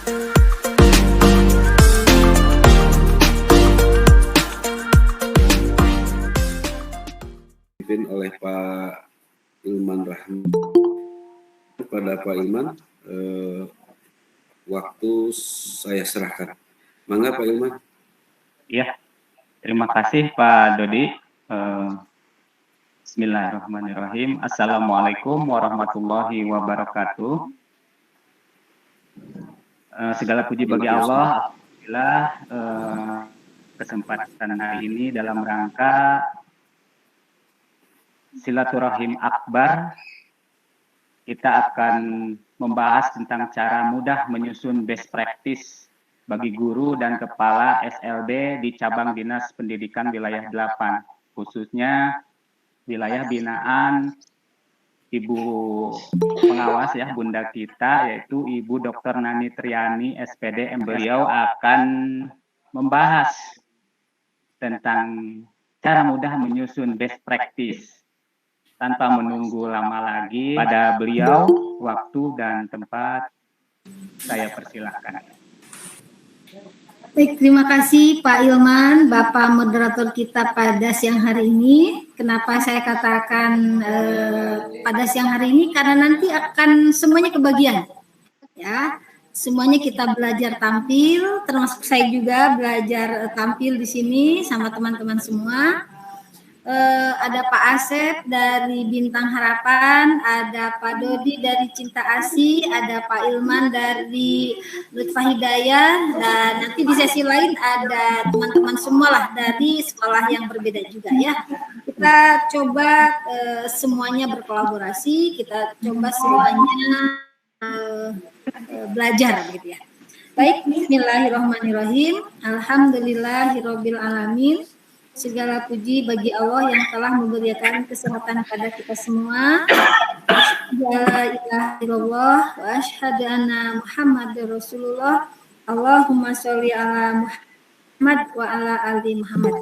Dipimpin oleh Pak Ilman Rahmi. Kepada Pak Ilman, waktu saya serahkan. Mangga Pak Ilman. Ya, terima kasih Pak Dodi. Bismillahirrahmanirrahim. Assalamualaikum warahmatullahi wabarakatuh. Segala puji bagi Allah. Alhamdulillah, kesempatan hari ini dalam rangka silaturahim akbar, kita akan membahas tentang cara mudah menyusun best practice bagi guru dan kepala SLB di cabang Dinas Pendidikan Wilayah 8, khususnya wilayah binaan Ibu pengawas ya, Bunda kita, yaitu Ibu Dr. Nani Triani, SPD. Beliau akan membahas tentang cara mudah menyusun best practice. Tanpa menunggu lama lagi, pada beliau waktu dan tempat saya persilahkan. Baik, terima kasih Pak Ilman, Bapak moderator kita pada siang hari ini. Kenapa saya katakan pada siang hari ini? Karena nanti akan semuanya kebagian, ya. Semuanya kita belajar tampil, termasuk saya juga belajar tampil di sini sama teman-teman semua. Ada Pak Asep dari Bintang Harapan, ada Pak Dodi dari Cinta Asih, ada Pak Ilman dari Lutfah Hidayah, dan nanti di sesi lain ada teman-teman semua lah dari sekolah yang berbeda juga ya. Kita coba semuanya berkolaborasi, kita coba semuanya belajar gitu ya. Baik, bismillahirrahmanirrahim. Alhamdulillahirabbil alamin. Segala puji bagi Allah yang telah memberikan kesehatan pada kita semua. La ilaha illallah wa asyhadu anna Muhammadar Rasulullah. Allahumma sholli ala Muhammad wa ala ali Muhammad.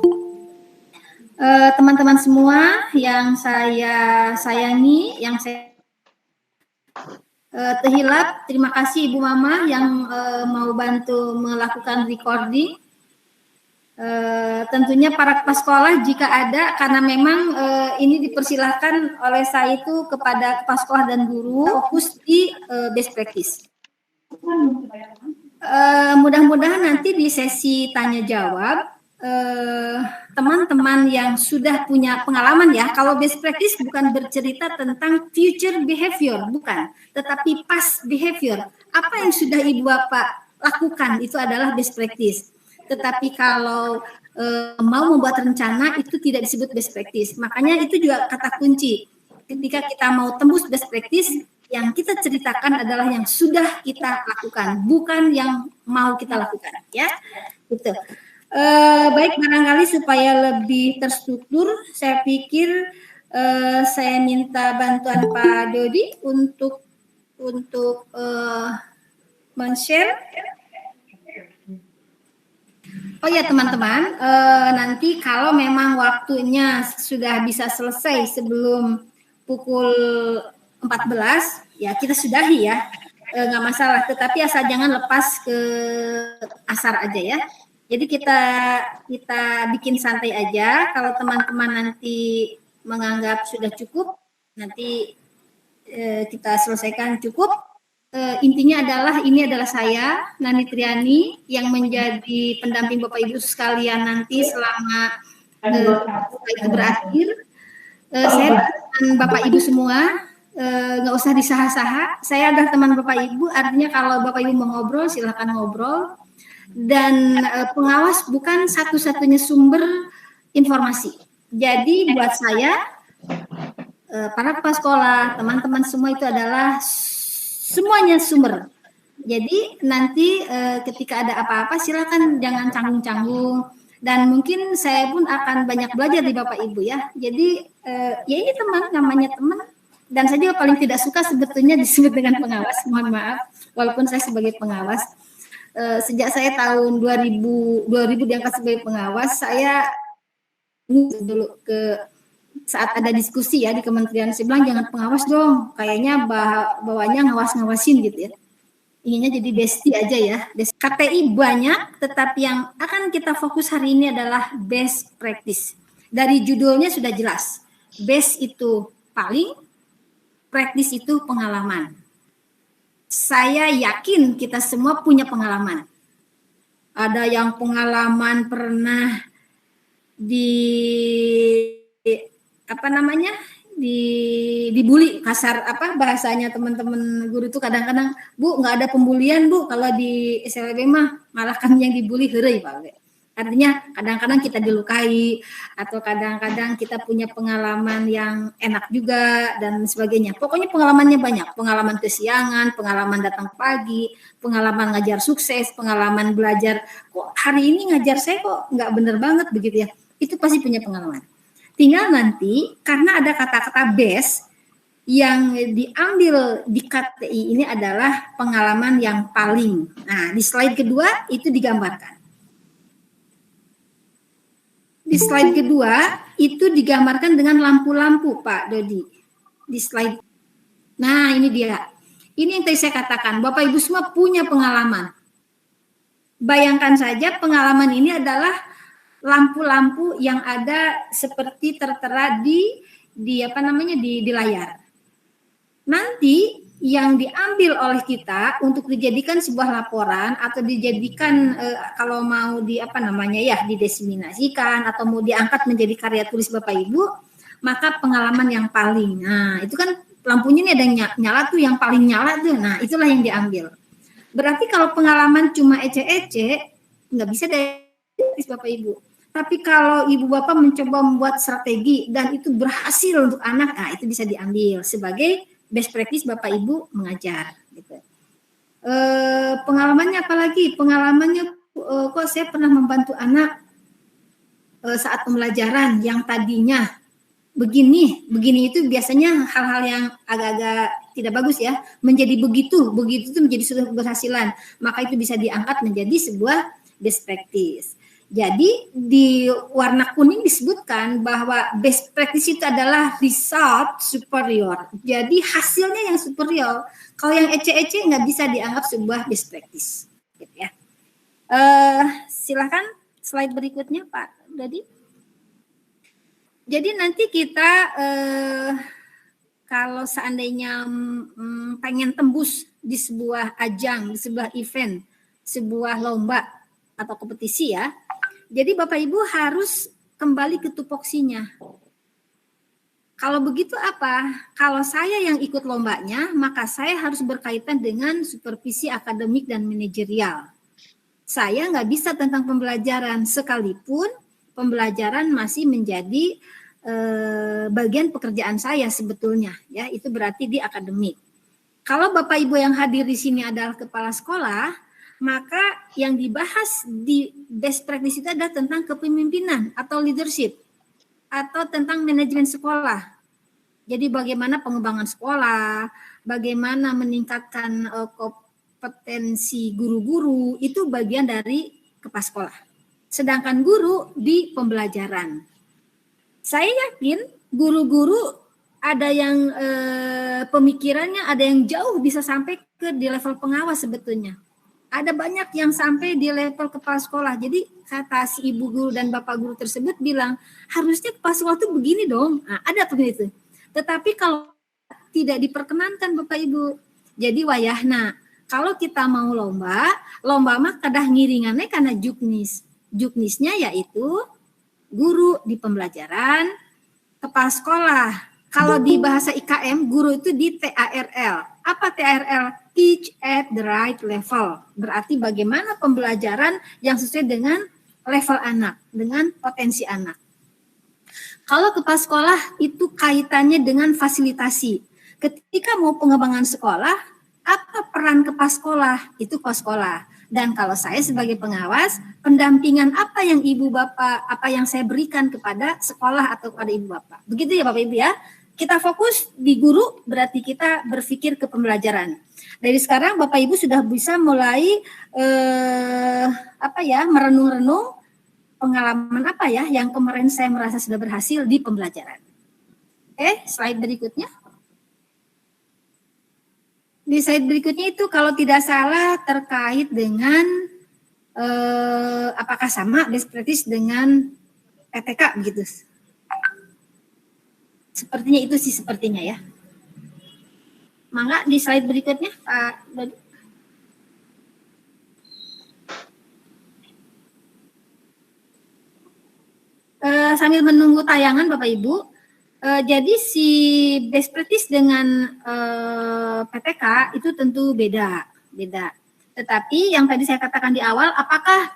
Teman-teman semua yang saya sayangi, yang saya terhilap, terima kasih Ibu Mama yang mau bantu melakukan recording. Tentunya para kepala sekolah jika ada, karena memang ini dipersilahkan oleh saya itu kepada kepala sekolah dan guru fokus di best practice. Mudah-mudahan nanti di sesi tanya jawab teman-teman yang sudah punya pengalaman ya, kalau best practice bukan bercerita tentang future behavior, bukan, tetapi past behavior. Apa yang sudah Ibu Bapak lakukan itu adalah best practice. Tetapi kalau mau membuat rencana itu tidak disebut best practice. Makanya itu juga kata kunci. Ketika kita mau tembus best practice, yang kita ceritakan adalah yang sudah kita lakukan, bukan yang mau kita lakukan, ya. Gitu. Baik, barangkali supaya lebih terstruktur, saya pikir saya minta bantuan Pak Dodi untuk men-share. Oh ya teman-teman, nanti kalau memang waktunya sudah bisa selesai sebelum pukul 14, ya kita sudahi ya, nggak masalah. Tetapi asal jangan lepas ke asar aja ya. Jadi kita bikin santai aja. Kalau teman-teman nanti menganggap sudah cukup, nanti kita selesaikan cukup. Intinya adalah ini adalah saya, Nani Triani, yang menjadi pendamping Bapak Ibu sekalian nanti selama itu berakhir. Saya dengan Bapak Ibu semua, nggak usah disaha-saha. Saya adalah teman Bapak Ibu, artinya kalau Bapak Ibu mau ngobrol, silakan ngobrol. Dan pengawas bukan satu-satunya sumber informasi. Jadi buat saya, para kepala sekolah, teman-teman semua itu adalah semuanya sumber. Jadi nanti ketika ada apa-apa silakan jangan canggung-canggung, dan mungkin saya pun akan banyak belajar di Bapak Ibu ya. Jadi ya ini teman, namanya teman, dan saya juga paling tidak suka sebetulnya disebut dengan pengawas, mohon maaf, walaupun saya sebagai pengawas sejak saya tahun 2000 diangkat sebagai pengawas, saya dulu ke saat ada diskusi ya di kementerian, saya bilang jangan pengawas dong, kayaknya bawahnya ngawas-ngawasin gitu ya. inginnya jadi bestie aja ya. KTI banyak, tetapi yang akan kita fokus hari ini adalah best practice. Dari judulnya sudah jelas. Best itu paling, practice itu pengalaman. Saya yakin kita semua punya pengalaman. Ada yang pengalaman pernah dibully, kasar bahasanya teman-teman guru itu kadang-kadang, Bu, nggak ada pembulian Bu, kalau di SLB mah malah kami yang dibully, heureuy Pak. Artinya kadang-kadang kita dilukai atau kadang-kadang kita punya pengalaman yang enak juga dan sebagainya. Pokoknya pengalamannya banyak, pengalaman kesiangan, pengalaman datang pagi, pengalaman ngajar sukses, pengalaman belajar kok hari ini ngajar saya kok nggak bener banget begitu ya. Itu pasti punya pengalaman. Tinggal nanti karena ada kata-kata best yang diambil di KTI ini adalah pengalaman yang paling. Nah, di slide kedua itu digambarkan. Di slide kedua itu digambarkan dengan lampu-lampu, Pak Dodi. Di slide. Nah, ini dia. Ini yang tadi saya katakan, Bapak Ibu semua punya pengalaman. Bayangkan saja pengalaman ini adalah lampu-lampu yang ada seperti tertera di layar. Nanti yang diambil oleh kita untuk dijadikan sebuah laporan atau dijadikan kalau mau didiseminasikan atau mau diangkat menjadi karya tulis Bapak Ibu, maka pengalaman yang paling. Nah, itu kan lampunya ini ada yang nyala tuh, yang paling nyala tuh. Nah, itulah yang diambil. Berarti kalau pengalaman cuma ece-ece, nggak bisa deh Bapak Ibu. Tapi kalau Ibu Bapak mencoba membuat strategi dan itu berhasil untuk anak, nah itu bisa diambil sebagai best practice Bapak Ibu mengajar. Gitu. Pengalamannya apalagi? Pengalamannya kok saya pernah membantu anak saat pembelajaran yang tadinya begini itu biasanya hal-hal yang agak-agak tidak bagus ya, menjadi begitu itu menjadi sudah keberhasilan, maka itu bisa diangkat menjadi sebuah best practice. Jadi di warna kuning disebutkan bahwa best practice itu adalah result superior. Jadi hasilnya yang superior. Kalau yang ece-ece nggak bisa dianggap sebuah best practice. Gitu ya. Silakan slide berikutnya Pak Dodi. Jadi nanti kita kalau seandainya pengen tembus di sebuah ajang, di sebuah event, sebuah lomba atau kompetisi ya. Jadi Bapak Ibu harus kembali ke tupoksinya. Kalau begitu apa? Kalau saya yang ikut lombanya, maka saya harus berkaitan dengan supervisi akademik dan manajerial. Saya nggak bisa tentang pembelajaran, sekalipun pembelajaran masih menjadi bagian pekerjaan saya sebetulnya. Ya, itu berarti di akademik. Kalau Bapak Ibu yang hadir di sini adalah kepala sekolah, maka yang dibahas di best practice itu adalah tentang kepemimpinan atau leadership atau tentang manajemen sekolah. Jadi bagaimana pengembangan sekolah, bagaimana meningkatkan kompetensi guru-guru, itu bagian dari kepala sekolah. Sedangkan guru di pembelajaran. Saya yakin guru-guru ada yang pemikirannya ada yang jauh bisa sampai ke di level pengawas sebetulnya. Ada banyak yang sampai di level kepala sekolah. Jadi kata si ibu guru dan bapak guru tersebut bilang, harusnya kepala sekolah itu begini dong. Nah, ada begitu. Tetapi kalau tidak diperkenankan Bapak Ibu. Jadi wayahna, kalau kita mau lomba mah kadah ngiringannya karena juknis. Juknisnya yaitu guru di pembelajaran, kepala sekolah. Kalau di bahasa IKM, guru itu di TARL. Apa TARL? Teach at the right level. Berarti bagaimana pembelajaran yang sesuai dengan level anak, dengan potensi anak. Kalau kepala sekolah itu kaitannya dengan fasilitasi. Ketika mau pengembangan sekolah, apa peran kepala sekolah? Itu kepala sekolah. Dan kalau saya sebagai pengawas, pendampingan apa yang ibu bapak, apa yang saya berikan kepada sekolah atau kepada ibu bapak. Begitu ya Bapak Ibu ya. Kita fokus di guru, berarti kita berpikir ke pembelajaran. Dari sekarang Bapak Ibu sudah bisa mulai merenung-renung pengalaman apa ya yang kemarin saya merasa sudah berhasil di pembelajaran. Slide berikutnya. Di slide berikutnya itu kalau tidak salah terkait dengan apakah sama best practice dengan PTK begitu. Sepertinya itu sih sepertinya ya. Mangga di slide berikutnya Pak Dodi. Sambil menunggu tayangan Bapak Ibu, jadi si best practice dengan PTK itu tentu beda. Tetapi yang tadi saya katakan di awal, apakah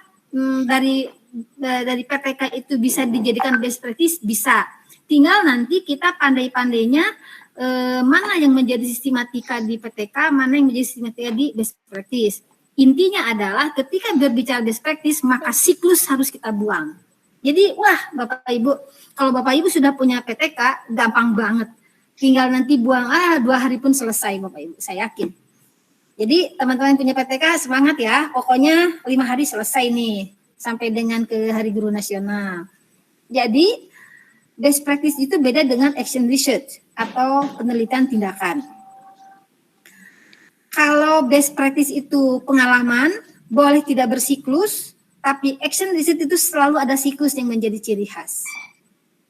dari PTK itu bisa dijadikan best practice? Bisa. Tinggal nanti kita pandai-pandainya mana yang menjadi sistematika di PTK, mana yang menjadi sistematika di best practice. Intinya adalah ketika berbicara best practice, maka siklus harus kita buang. Jadi, wah Bapak Ibu, kalau Bapak Ibu sudah punya PTK, gampang banget. Tinggal nanti buang, 2 hari pun selesai Bapak Ibu, saya yakin. Jadi teman-teman yang punya PTK semangat ya, pokoknya 5 hari selesai nih, sampai dengan ke Hari Guru Nasional. Jadi, best practice itu beda dengan action research atau penelitian tindakan. Kalau best practice itu pengalaman, boleh tidak bersiklus, tapi action research itu selalu ada siklus yang menjadi ciri khas.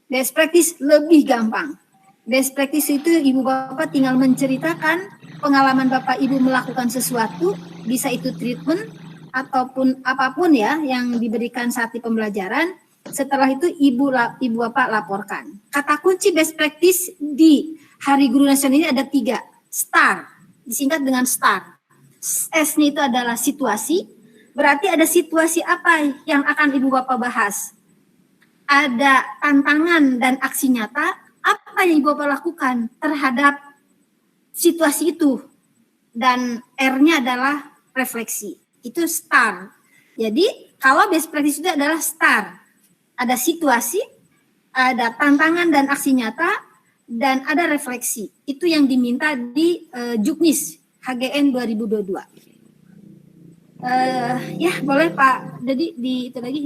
Best practice lebih gampang. Best practice itu Ibu Bapak tinggal menceritakan pengalaman Bapak Ibu melakukan sesuatu, bisa itu treatment ataupun apapun ya yang diberikan saat di pembelajaran. Setelah itu Ibu Bapak laporkan. Kata kunci best practice di Hari Guru Nasional ini ada 3. STAR, disingkat dengan STAR. S-nya itu adalah situasi. Berarti ada situasi apa yang akan Ibu Bapak bahas? Ada tantangan dan aksi nyata, apa yang Ibu Bapak lakukan terhadap situasi itu? Dan R-nya adalah refleksi. Itu STAR. Jadi, kalau best practice itu adalah STAR. Ada situasi, ada tantangan dan aksi nyata, dan ada refleksi. Itu yang diminta di Juknis HGN 2022. Ya boleh Pak. Jadi itu lagi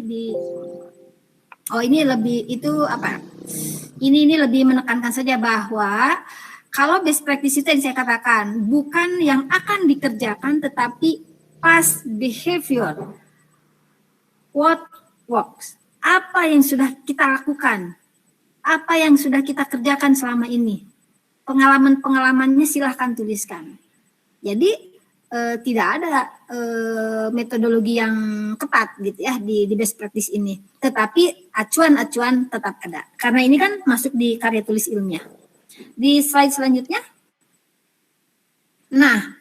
ini lebih itu apa? Ini lebih menekankan saja bahwa kalau best practice itu yang saya katakan bukan yang akan dikerjakan tetapi past behavior, what works, apa yang sudah kita lakukan, apa yang sudah kita kerjakan selama ini, pengalamannya silahkan tuliskan. Jadi tidak ada metodologi yang ketat gitu ya di best practice ini. Tetapi acuan-acuan tetap ada. Karena ini kan masuk di karya tulis ilmiah. Di slide selanjutnya. Nah,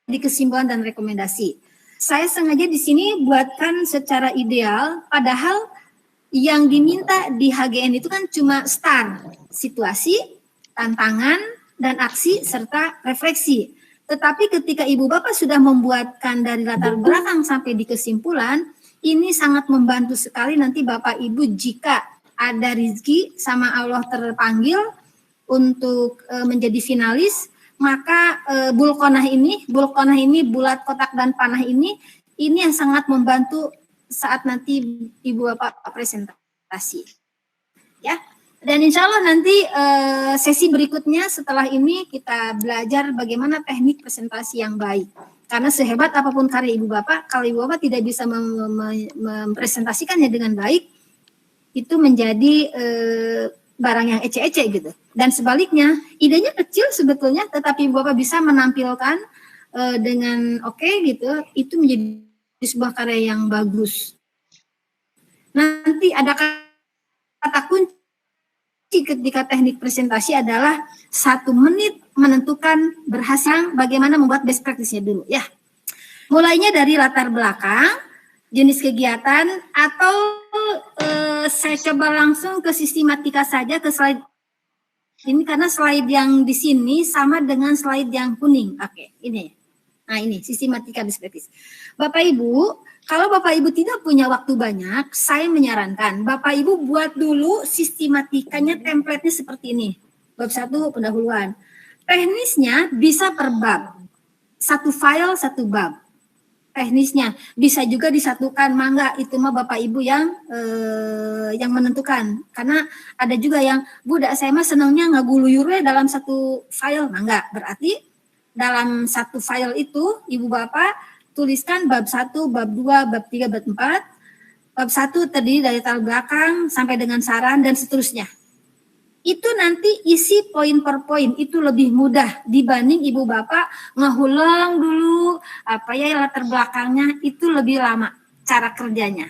di kesimpulan dan rekomendasi. Saya sengaja di sini buatkan secara ideal, padahal yang diminta di HGN itu kan cuma STAR, situasi, tantangan, dan aksi, serta refleksi. Tetapi ketika Ibu Bapak sudah membuatkan dari latar belakang sampai di kesimpulan, ini sangat membantu sekali nanti Bapak Ibu jika ada rezeki sama Allah terpanggil untuk menjadi finalis, maka bulkonah ini bulat kotak dan panah ini yang sangat membantu saat nanti Ibu Bapak presentasi, ya. Dan insya Allah nanti sesi berikutnya setelah ini kita belajar bagaimana teknik presentasi yang baik. Karena sehebat apapun karya Ibu Bapak, kalau Ibu Bapak tidak bisa mempresentasikannya dengan baik, itu menjadi barang yang ece-ece gitu. Dan sebaliknya, idenya kecil sebetulnya, tetapi Ibu Bapak bisa menampilkan dengan oke gitu, itu menjadi sebuah karya yang bagus. Nanti ada kata kunci ketika teknik presentasi adalah 1 menit menentukan berhasil bagaimana membuat best practice-nya dulu ya. Mulainya dari latar belakang, jenis kegiatan, atau saya coba langsung ke sistematika saja ke slide ini karena slide yang di sini sama dengan slide yang kuning. Oke, ini. Nah ini sistematika best practice. Bapak Ibu, kalau Bapak Ibu tidak punya waktu banyak, saya menyarankan Bapak Ibu buat dulu sistematikanya, template-nya seperti ini. Bab 1 pendahuluan. Teknisnya bisa per bab. 1 file 1 bab. teknisnya. Bisa juga disatukan, mangga itu mah Bapak Ibu yang menentukan. Karena ada juga yang, Bu, saya mah senangnya ngaguluyurnya dalam satu file, mangga. Berarti dalam satu file itu Ibu Bapak tuliskan bab 1, bab 2, bab 3, bab 4. Bab 1 terdiri dari latar belakang sampai dengan saran dan seterusnya. Itu nanti isi poin per poin, itu lebih mudah dibanding Ibu Bapak ngehulang dulu latar belakangnya, itu lebih lama cara kerjanya.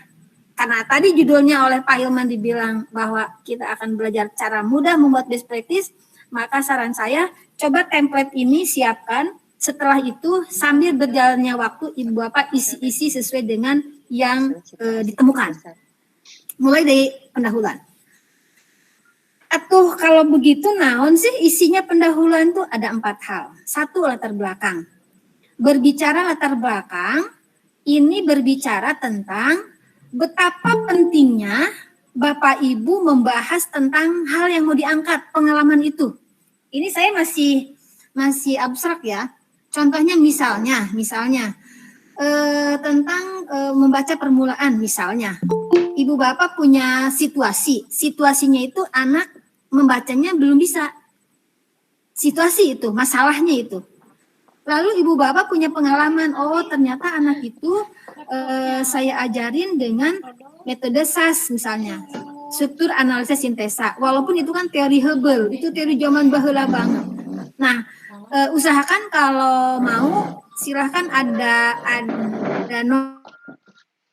Karena tadi judulnya oleh Pak Hilman dibilang bahwa kita akan belajar cara mudah membuat best practice, maka saran saya coba template ini siapkan, setelah itu sambil berjalannya waktu Ibu Bapak isi-isi sesuai dengan yang ditemukan. Mulai dari pendahuluan. Atuh kalau begitu naon sih isinya pendahuluan tuh ada 4 hal. 1, latar belakang. Berbicara latar belakang, ini berbicara tentang betapa pentingnya Bapak Ibu membahas tentang hal yang mau diangkat, pengalaman itu. Ini saya masih abstrak ya. Contohnya misalnya tentang membaca permulaan misalnya. Ibu Bapak punya situasinya itu anak membacanya belum bisa. Situasi itu, masalahnya itu. Lalu Ibu Bapak punya pengalaman, oh ternyata anak itu saya ajarin dengan metode SAS misalnya, struktur analisis sintesa. Walaupun itu kan teori Hegel, itu teori zaman baheula banget. Nah, usahakan kalau mau silahkan ada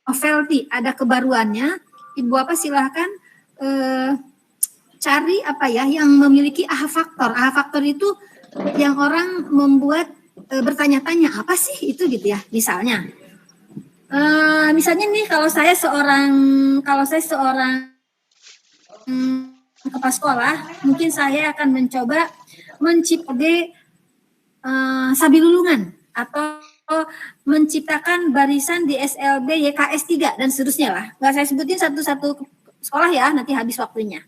novelty, ada kebaruannya. Ibu Bapak silahkan cari yang memiliki aha faktor. Aha faktor itu yang orang membuat bertanya-tanya apa sih itu gitu ya. Misalnya nih kalau saya seorang kepala sekolah, mungkin saya akan mencoba menciptakan sabilulungan atau menciptakan barisan di SLB YKS 3 dan seterusnya lah. Nggak saya sebutin satu-satu sekolah ya, nanti habis waktunya.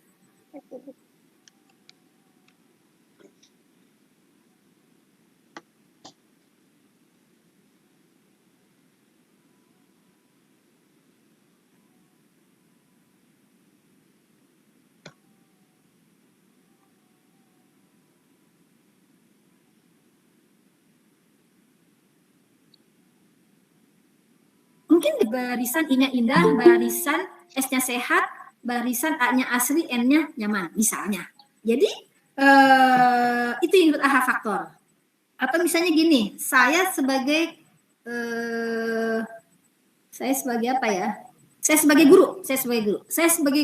Mungkin di barisan I-nya indah, barisan S-nya sehat, barisan A-nya asri, N-nya nyaman, misalnya. Jadi, itu yang disebut aha faktor. Atau misalnya gini, saya sebagai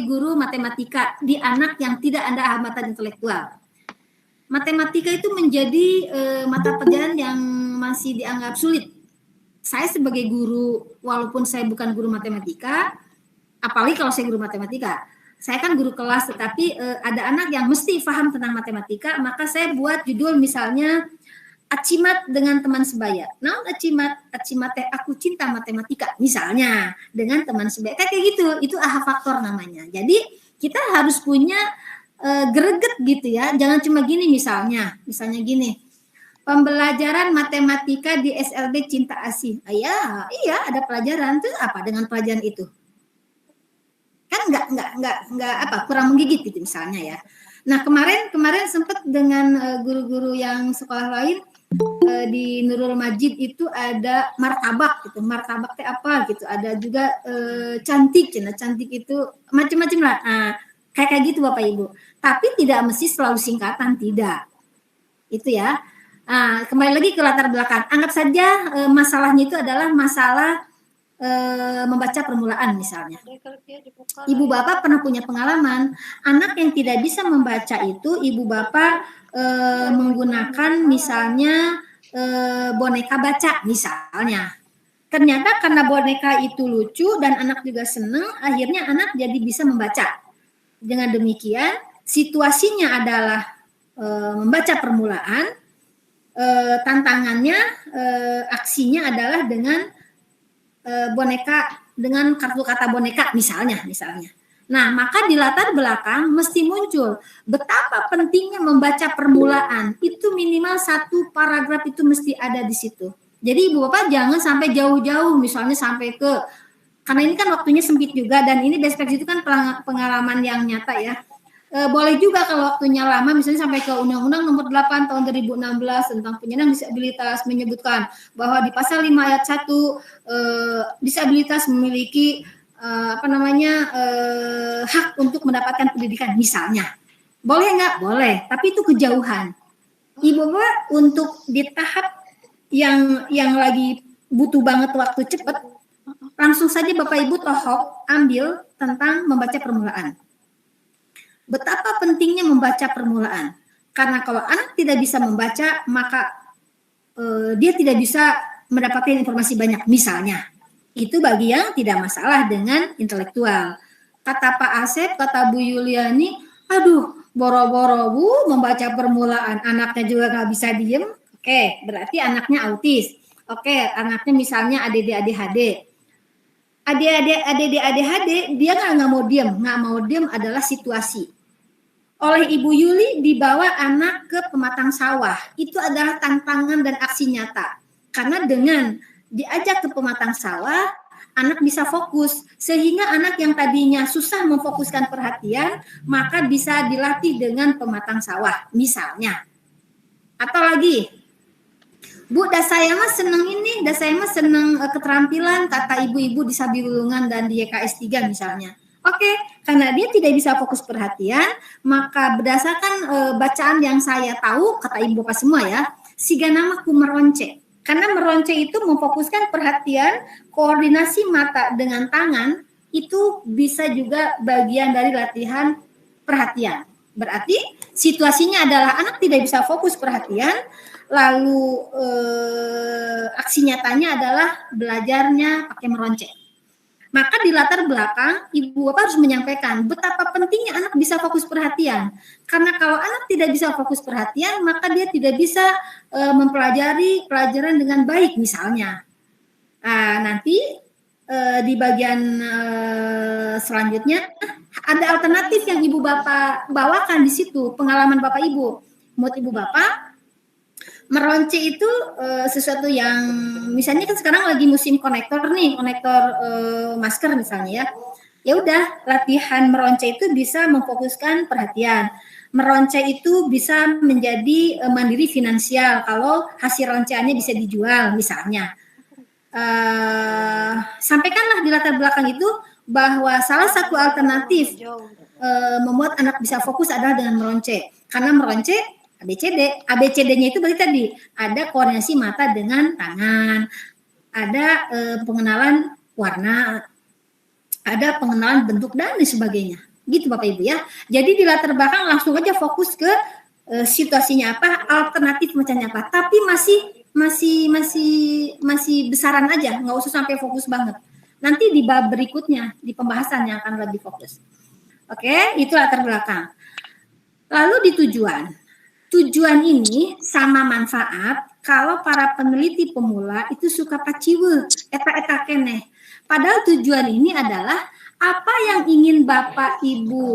guru matematika di anak yang tidak ada hambatan intelektual. Matematika itu menjadi mata pelajaran yang masih dianggap sulit. Saya sebagai guru, walaupun saya bukan guru matematika, apalagi kalau saya guru matematika, saya kan guru kelas, tetapi ada anak yang mesti paham tentang matematika, maka saya buat judul misalnya Acimat dengan teman sebaya. Nah, acimat aku cinta matematika, misalnya dengan teman sebaya. Kayak gitu, itu aha faktor namanya. Jadi kita harus punya greget gitu ya, jangan cuma gini misalnya gini. Pembelajaran matematika di SLB Cinta Asih. Iya, ada pelajaran. Terus apa dengan pelajaran itu? Kan nggak kurang menggigit gitu misalnya ya. Nah, kemarin sempat dengan guru-guru yang sekolah lain di Nurul Majid itu ada martabak gitu. Martabak teh apa gitu. Ada juga cantik itu macam-macam lah. Nah, kayak gitu Bapak Ibu. Tapi tidak mesti selalu singkatan, tidak. Itu ya. Nah, kembali lagi ke latar belakang. Anggap saja masalahnya itu adalah masalah membaca permulaan misalnya. Ibu Bapak pernah punya pengalaman, anak yang tidak bisa membaca itu, Ibu Bapak menggunakan misalnya boneka baca misalnya. Ternyata karena boneka itu lucu dan anak juga senang, akhirnya anak jadi bisa membaca. Dengan demikian, situasinya adalah membaca permulaan. Tantangannya aksinya adalah dengan boneka, dengan kartu kata boneka misalnya. Nah, maka di latar belakang mesti muncul betapa pentingnya membaca permulaan. Itu minimal 1 paragraf itu mesti ada di situ. Jadi ibu bapak jangan sampai jauh-jauh, misalnya sampai ke, karena ini kan waktunya sempit juga, dan ini best practice itu kan pengalaman yang nyata ya. Boleh juga kalau waktunya lama, misalnya sampai ke Undang-Undang Nomor 8 Tahun 2016 tentang penyandang disabilitas menyebutkan bahwa di pasal 5 ayat 1 disabilitas memiliki hak untuk mendapatkan pendidikan misalnya. Boleh nggak? Boleh, tapi itu kejauhan. Ibu bapak untuk di tahap yang lagi butuh banget waktu cepat, langsung saja Bapak Ibu tohok ambil tentang membaca permulaan. Betapa pentingnya membaca permulaan. Karena kalau anak tidak bisa membaca, maka dia tidak bisa mendapatkan informasi banyak. Misalnya, itu bagi yang tidak masalah dengan intelektual. Kata Pak Asep, kata Bu Yuliani, aduh, boro-boro Bu membaca permulaan, anaknya juga nggak bisa diem. Oke, berarti anaknya autis. Oke, anaknya misalnya ADD-ADHD. ADD-ADHD, dia nggak mau diem adalah situasi. Oleh Ibu Yuli dibawa anak ke pematang sawah, itu adalah tantangan dan aksi nyata. Karena dengan diajak ke pematang sawah, anak bisa fokus, sehingga anak yang tadinya susah memfokuskan perhatian, maka bisa dilatih dengan pematang sawah, misalnya. Atau lagi, Bu, saya mah seneng keterampilan, kata ibu-ibu di Sabilulungan dan di YKS 3 misalnya. Oke, karena dia tidak bisa fokus perhatian, maka berdasarkan bacaan yang saya tahu, kata ibu bapak semua ya, siga namaku meronce. Karena meronce itu memfokuskan perhatian, koordinasi mata dengan tangan, itu bisa juga bagian dari latihan perhatian. Berarti situasinya adalah anak tidak bisa fokus perhatian, lalu aksi nyatanya adalah belajarnya pakai meronce. Maka di latar belakang, ibu bapak harus menyampaikan betapa pentingnya anak bisa fokus perhatian. Karena kalau anak tidak bisa fokus perhatian, maka dia tidak bisa mempelajari pelajaran dengan baik misalnya. Nanti di bagian selanjutnya, ada alternatif yang ibu bapak bawakan di situ, pengalaman bapak ibu. Menurut ibu bapak, meronce itu sesuatu yang misalnya kan sekarang lagi musim konektor masker misalnya ya. Ya udah, latihan meronce itu bisa memfokuskan perhatian. Meronce itu bisa menjadi mandiri finansial kalau hasil ronceannya bisa dijual misalnya. Sampaikanlah di latar belakang itu bahwa salah satu alternatif membuat anak bisa fokus adalah dengan meronce. Karena meronce ABCD-nya itu berarti tadi ada koordinasi mata dengan tangan, ada pengenalan warna, ada pengenalan bentuk dan sebagainya. Gitu Bapak Ibu ya. Jadi di latar belakang langsung aja fokus ke situasinya apa, alternatif macamnya apa. Tapi masih besaran aja, nggak usah sampai fokus banget. Nanti di bab berikutnya di pembahasan yang akan lebih fokus. Oke, itu latar belakang. Lalu di tujuan ini sama manfaat kalau para peneliti pemula itu suka paciwe, eta keneh. Padahal tujuan ini adalah apa yang ingin Bapak Ibu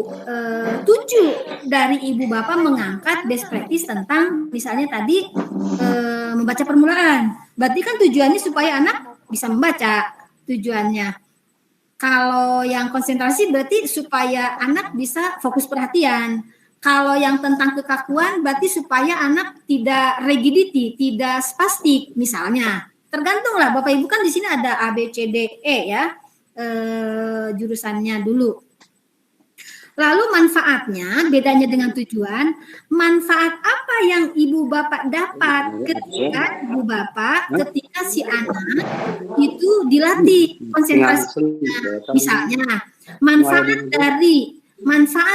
tuju dari Ibu Bapak mengangkat best practice tentang misalnya tadi membaca permulaan. Berarti kan tujuannya supaya anak bisa membaca tujuannya. Kalau yang konsentrasi berarti supaya anak bisa fokus perhatian. Kalau yang tentang kekakuan berarti supaya anak tidak rigidity, tidak spastik misalnya. Tergantunglah Bapak Ibu kan di sini ada A, B, C, D, E ya jurusannya dulu. Lalu manfaatnya bedanya dengan tujuan. Manfaat apa yang Ibu Bapak dapat ketika Ibu Bapak ketika si anak itu dilatih konsentrasinya. Misalnya manfaat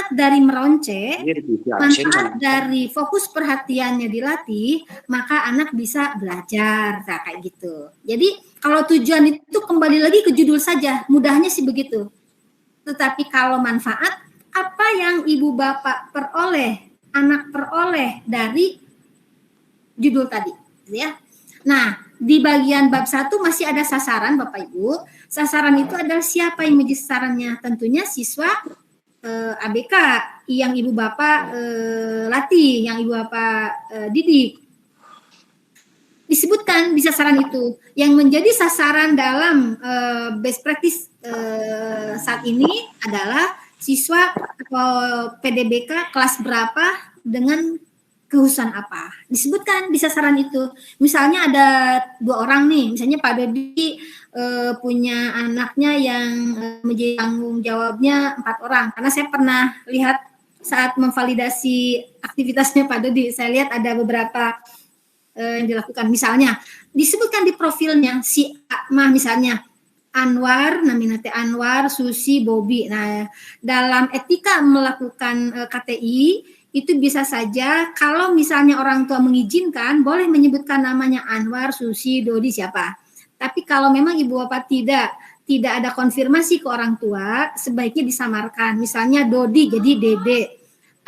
dari meronce, manfaat dari fokus perhatiannya dilatih, maka anak bisa belajar, kayak gitu. Jadi kalau tujuan itu kembali lagi ke judul saja, mudahnya sih begitu. Tetapi kalau manfaat, apa yang ibu bapak anak peroleh dari judul tadi, ya. Nah, di bagian bab 1 masih ada sasaran Bapak Ibu. Sasaran itu adalah siapa yang menjadi sasarannya? Tentunya siswa ABK yang ibu bapak latih, yang ibu bapak didik. disebutkan di sasaran itu. Yang menjadi sasaran dalam best practice saat ini adalah siswa atau PDBK kelas berapa dengan kekhususan apa. Disebutkan di sasaran itu. Misalnya ada 2 orang nih, misalnya Pak Dodi punya anaknya yang menjadi tanggung jawabnya 4 orang. Karena saya pernah lihat saat memvalidasi aktivitasnya Pak Dodi, saya lihat ada beberapa yang dilakukan. Misalnya disebutkan di profilnya si Akmah misalnya Anwar, nominate Anwar, Susi, Bobby. Nah, dalam etika melakukan KTI itu bisa saja kalau misalnya orang tua mengizinkan boleh menyebutkan namanya Anwar, Susi, Dodi siapa. Tapi kalau memang ibu bapak tidak ada konfirmasi ke orang tua, sebaiknya disamarkan. Misalnya Dodi jadi Dede,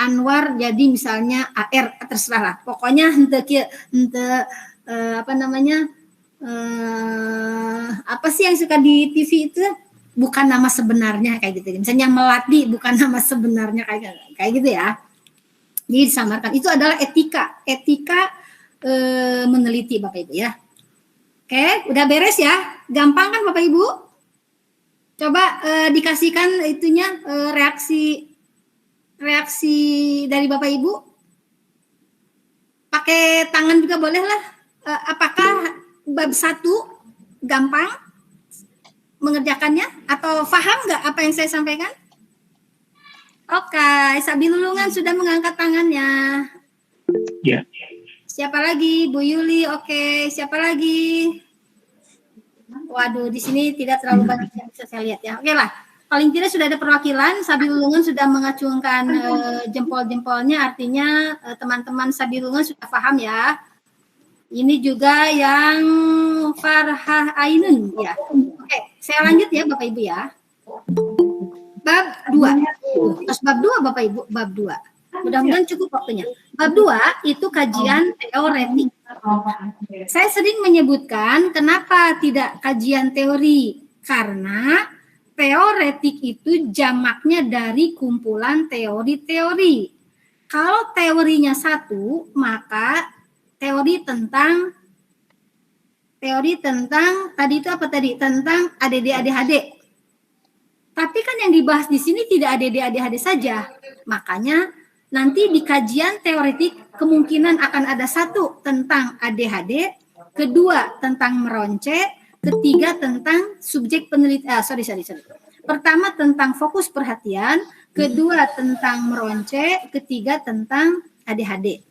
Anwar jadi misalnya AR, terserah lah. Pokoknya apa sih yang suka di TV itu bukan nama sebenarnya kayak gitu. Misalnya Melati bukan nama sebenarnya kayak gitu ya. Jadi disamarkan. Itu adalah etika meneliti Bapak Ibu ya. Oke, udah beres ya. Gampang kan Bapak Ibu? Coba dikasihkan itunya reaksi dari Bapak Ibu. Pakai tangan juga boleh lah. Apakah bab 1 gampang mengerjakannya atau paham nggak apa yang saya sampaikan? Oke, Sabi Lulungan sudah mengangkat tangannya. Ya. Siapa lagi? Bu Yuli, oke. Siapa lagi? Waduh, di sini tidak terlalu banyak yang bisa saya lihat ya. Oke lah, paling tidak sudah ada perwakilan. Sabi Lulungan sudah mengacungkan jempol-jempolnya, artinya teman-teman Sabi Lulungan sudah paham ya. Ini juga yang Farhah Ainun ya. Oke, saya lanjut ya Bapak Ibu ya. Bab 2. Terus bab 2 Bapak Ibu, bab 2. Mudah-mudahan cukup waktunya. Bab 2 itu kajian teoretik. Saya sering menyebutkan kenapa tidak kajian teori. Karena teoretik itu jamaknya dari kumpulan teori-teori. Kalau teorinya satu, maka teori tentang tadi itu apa tadi? Tentang ADD ADHD. Tapi kan yang dibahas di sini tidak ADD ADHD saja. Makanya nanti di kajian teoretik kemungkinan akan ada 1 tentang ADHD, kedua tentang meronce, ketiga tentang subjek penelitian. Pertama tentang fokus perhatian, kedua tentang meronce, ketiga tentang ADHD.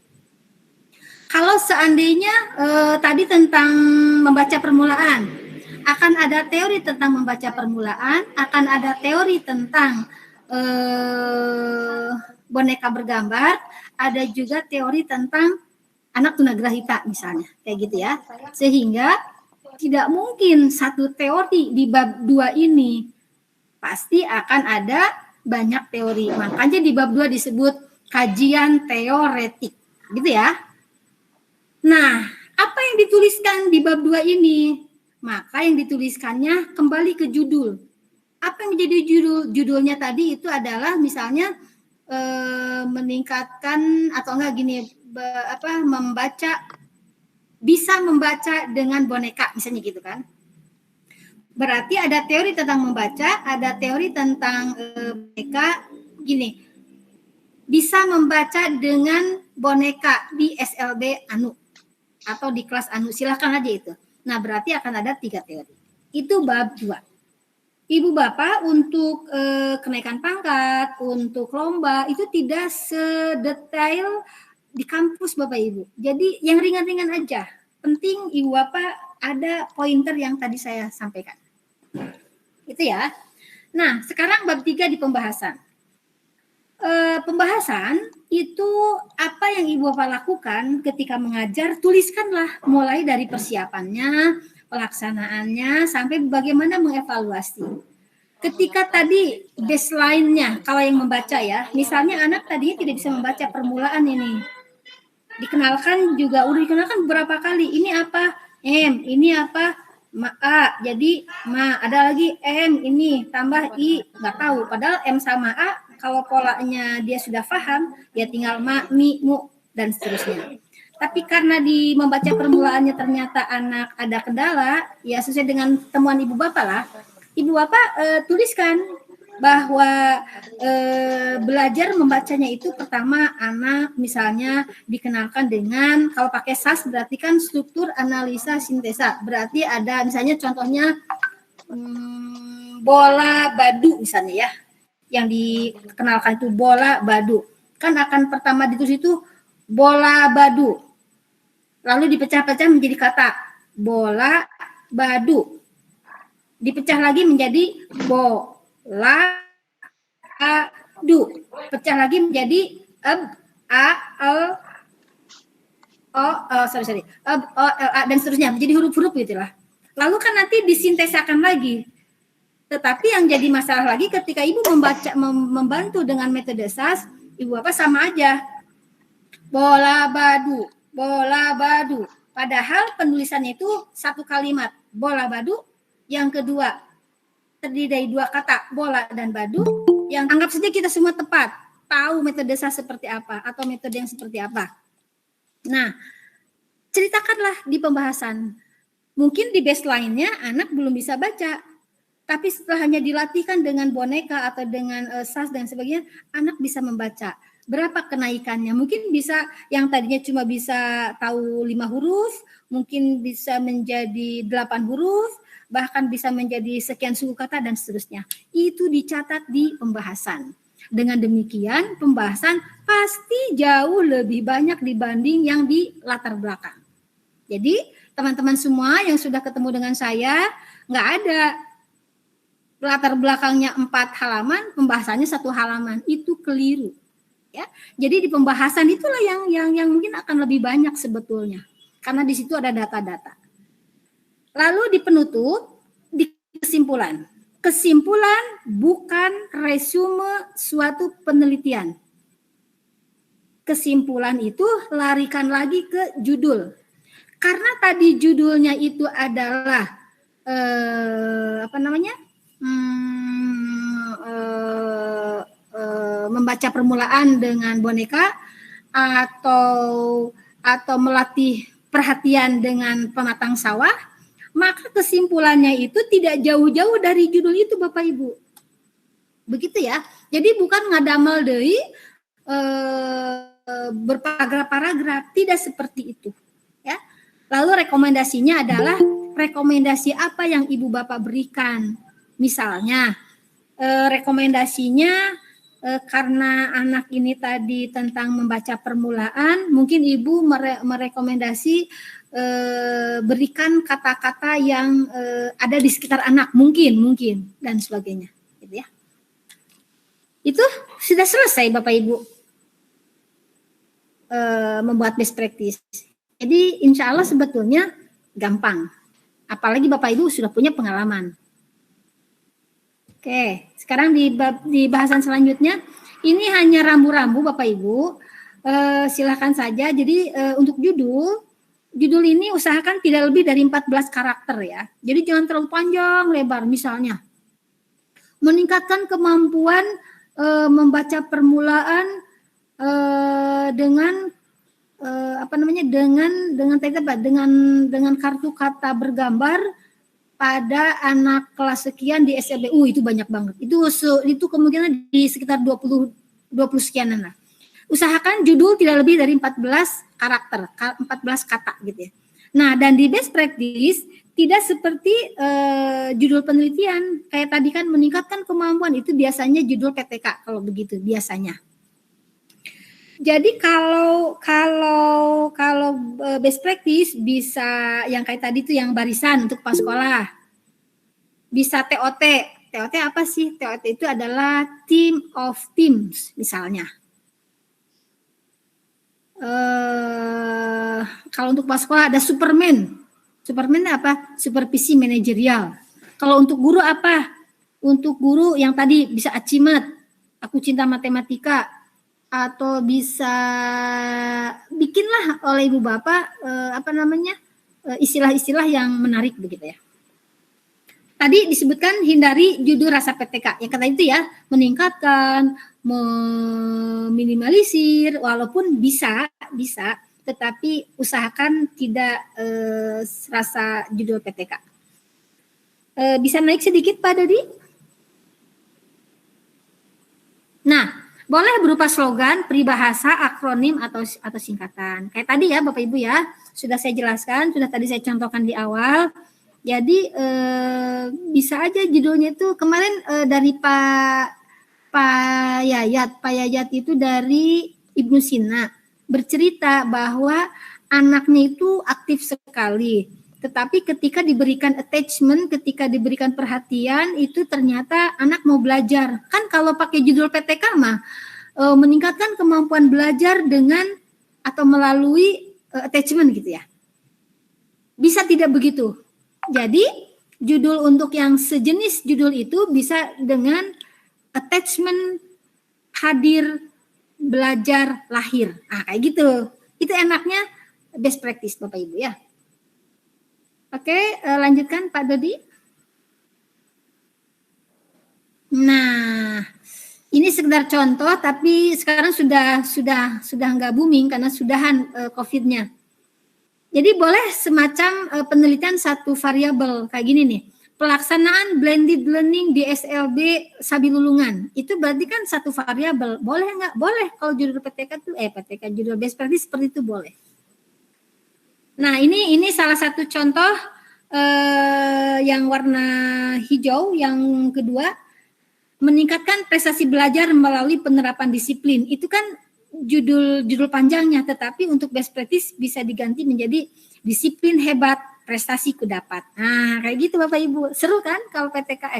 Kalau seandainya tadi tentang membaca permulaan, akan ada teori tentang membaca permulaan, akan ada teori tentang boneka bergambar, ada juga teori tentang anak tunagrahita misalnya, kayak gitu ya. Sehingga tidak mungkin satu teori di bab 2 ini, pasti akan ada banyak teori. Makanya di bab 2 disebut kajian teoretik, gitu ya. Nah, apa yang dituliskan di bab 2 ini? Maka yang dituliskannya kembali ke judul. Apa yang menjadi judulnya tadi itu adalah misalnya meningkatkan atau enggak gini bisa membaca dengan boneka misalnya gitu kan. Berarti ada teori tentang membaca, ada teori tentang boneka gini. Bisa membaca dengan boneka di SLB Anu atau di kelas Anu, silakan aja itu. Nah, berarti akan ada 3 teori. Itu bab 2. Ibu Bapak untuk kenaikan pangkat, untuk lomba, itu tidak sedetail di kampus Bapak Ibu. Jadi yang ringan-ringan aja. Penting Ibu Bapak ada pointer yang tadi saya sampaikan. Itu ya. Nah, sekarang bab 3 di pembahasan. Pembahasan itu apa yang Ibu Bapak lakukan ketika mengajar, tuliskanlah mulai dari persiapannya, pelaksanaannya, sampai bagaimana mengevaluasi. Ketika tadi baseline-nya, kalau yang membaca ya, misalnya anak tadinya tidak bisa membaca permulaan ini, dikenalkan beberapa kali, ini apa? M, ini apa? A, jadi ma, ada lagi M, ini tambah I, nggak tahu, padahal M sama A, kalau polanya dia sudah paham, ya tinggal ma, mi, mu, dan seterusnya. Tapi karena di membaca permulaannya ternyata anak ada kendala, ya sesuai dengan temuan ibu bapak lah. Ibu bapak tuliskan bahwa belajar membacanya itu pertama anak misalnya dikenalkan dengan, kalau pakai SAS berarti kan struktur analisa sintesa, berarti ada misalnya contohnya bola badu misalnya ya, yang dikenalkan itu bola badu, kan akan pertama ditulis itu bola badu, lalu dipecah-pecah menjadi kata bola badu, dipecah lagi menjadi bola adu, pecah lagi menjadi dan seterusnya menjadi huruf-huruf gitulah. Lalu kan nanti disintesakan lagi. Tetapi yang jadi masalah lagi ketika ibu membantu dengan metode SAS, ibu apa sama aja. Bola badu, bola badu. Padahal penulisannya itu satu kalimat, bola badu. Yang kedua, terdiri dari dua kata, bola dan badu. Yang anggap saja kita semua tepat, tahu metode SAS seperti apa, atau metode yang seperti apa. Nah, ceritakanlah di pembahasan. Mungkin di baseline-nya anak belum bisa baca, tapi setelah hanya dilatihkan dengan boneka atau dengan SAS dan sebagainya, anak bisa membaca. Berapa kenaikannya? Mungkin bisa yang tadinya cuma bisa tahu 5 huruf, mungkin bisa menjadi 8 huruf, bahkan bisa menjadi sekian suku kata dan seterusnya. Itu dicatat di pembahasan. Dengan demikian, pembahasan pasti jauh lebih banyak dibanding yang di latar belakang. Jadi, teman-teman semua yang sudah ketemu dengan saya, nggak ada latar belakangnya 4 halaman, pembahasannya 1 halaman. Itu keliru. Ya. Jadi di pembahasan itulah yang mungkin akan lebih banyak sebetulnya. Karena di situ ada data-data. Lalu di penutup, di kesimpulan. Kesimpulan bukan resume suatu penelitian. Kesimpulan itu larikan lagi ke judul. Karena tadi judulnya itu adalah membaca permulaan dengan boneka atau melatih perhatian dengan pematang sawah, maka kesimpulannya itu tidak jauh-jauh dari judul itu Bapak Ibu. Begitu ya. Jadi bukan ngadamel deui berparagraf-paragraf, tidak seperti itu. Ya. Lalu rekomendasinya adalah rekomendasi apa yang Ibu Bapak berikan. Misalnya rekomendasinya karena anak ini tadi tentang membaca permulaan, mungkin Ibu merekomendasi berikan kata-kata yang ada di sekitar anak, mungkin dan sebagainya, gitu ya. Itu sudah selesai Bapak Ibu membuat best practice. Jadi insya Allah sebetulnya gampang, apalagi Bapak Ibu sudah punya pengalaman. Oke, sekarang di bahasan selanjutnya, ini hanya rambu-rambu Bapak Ibu, silakan saja. Jadi untuk judul ini usahakan tidak lebih dari 14 karakter ya. Jadi jangan terlalu panjang lebar. Misalnya, meningkatkan kemampuan membaca permulaan dengan dengan kartu kata bergambar pada anak kelas sekian di SLBU, itu banyak banget. Itu kemungkinan di sekitar 20 sekianan lah. Usahakan judul tidak lebih dari 14 karakter, 14 kata gitu ya. Nah, dan di best practice tidak seperti judul penelitian. Kayak tadi kan meningkatkan kemampuan, itu biasanya judul PTK kalau begitu biasanya. Jadi kalau best practice bisa yang kayak tadi tuh yang barisan untuk pas sekolah. Bisa TOT. TOT apa sih? TOT itu adalah team of teams misalnya. Kalau untuk pas sekolah ada Superman. Superman apa? Supervisi manajerial. Kalau untuk guru apa? Untuk guru yang tadi bisa achievement. Aku cinta matematika. Atau bisa bikinlah oleh ibu bapak istilah-istilah yang menarik begitu ya. Tadi disebutkan hindari judul rasa PTK. Yang kata itu ya, meningkatkan, meminimalisir, walaupun bisa tetapi usahakan tidak serasa judul PTK. Bisa naik sedikit Pak Dodi? Nah, boleh berupa slogan, peribahasa, akronim atau singkatan. Kayak tadi ya Bapak Ibu ya, sudah saya jelaskan, sudah tadi saya contohkan di awal. Jadi bisa aja judulnya itu kemarin dari Pak Yayat itu dari Ibnu Sina bercerita bahwa anaknya itu aktif sekali. Tetapi ketika diberikan attachment, ketika diberikan perhatian, itu ternyata anak mau belajar. Kan kalau pakai judul PTK mah meningkatkan kemampuan belajar dengan atau melalui attachment gitu ya. Bisa tidak begitu. Jadi judul untuk yang sejenis judul itu bisa dengan attachment, hadir, belajar, lahir. Kayak gitu. Itu enaknya best practice Bapak Ibu ya. Oke, lanjutkan Pak Dodi. Nah, ini sekedar contoh, tapi sekarang sudah nggak booming karena sudahan COVID-nya. Jadi boleh semacam penelitian satu variabel kayak gini nih. Pelaksanaan blended learning di SLB Sabilulungan. Itu berarti kan satu variabel. Boleh nggak? Boleh. Kalau judul PTK itu judul best practice seperti itu boleh. Nah, ini salah satu contoh yang warna hijau. Yang kedua, meningkatkan prestasi belajar melalui penerapan disiplin. Itu kan judul panjangnya, tetapi untuk best practice bisa diganti menjadi disiplin hebat, prestasi kudapat. Nah, kayak gitu Bapak Ibu. Seru kan kalau PTK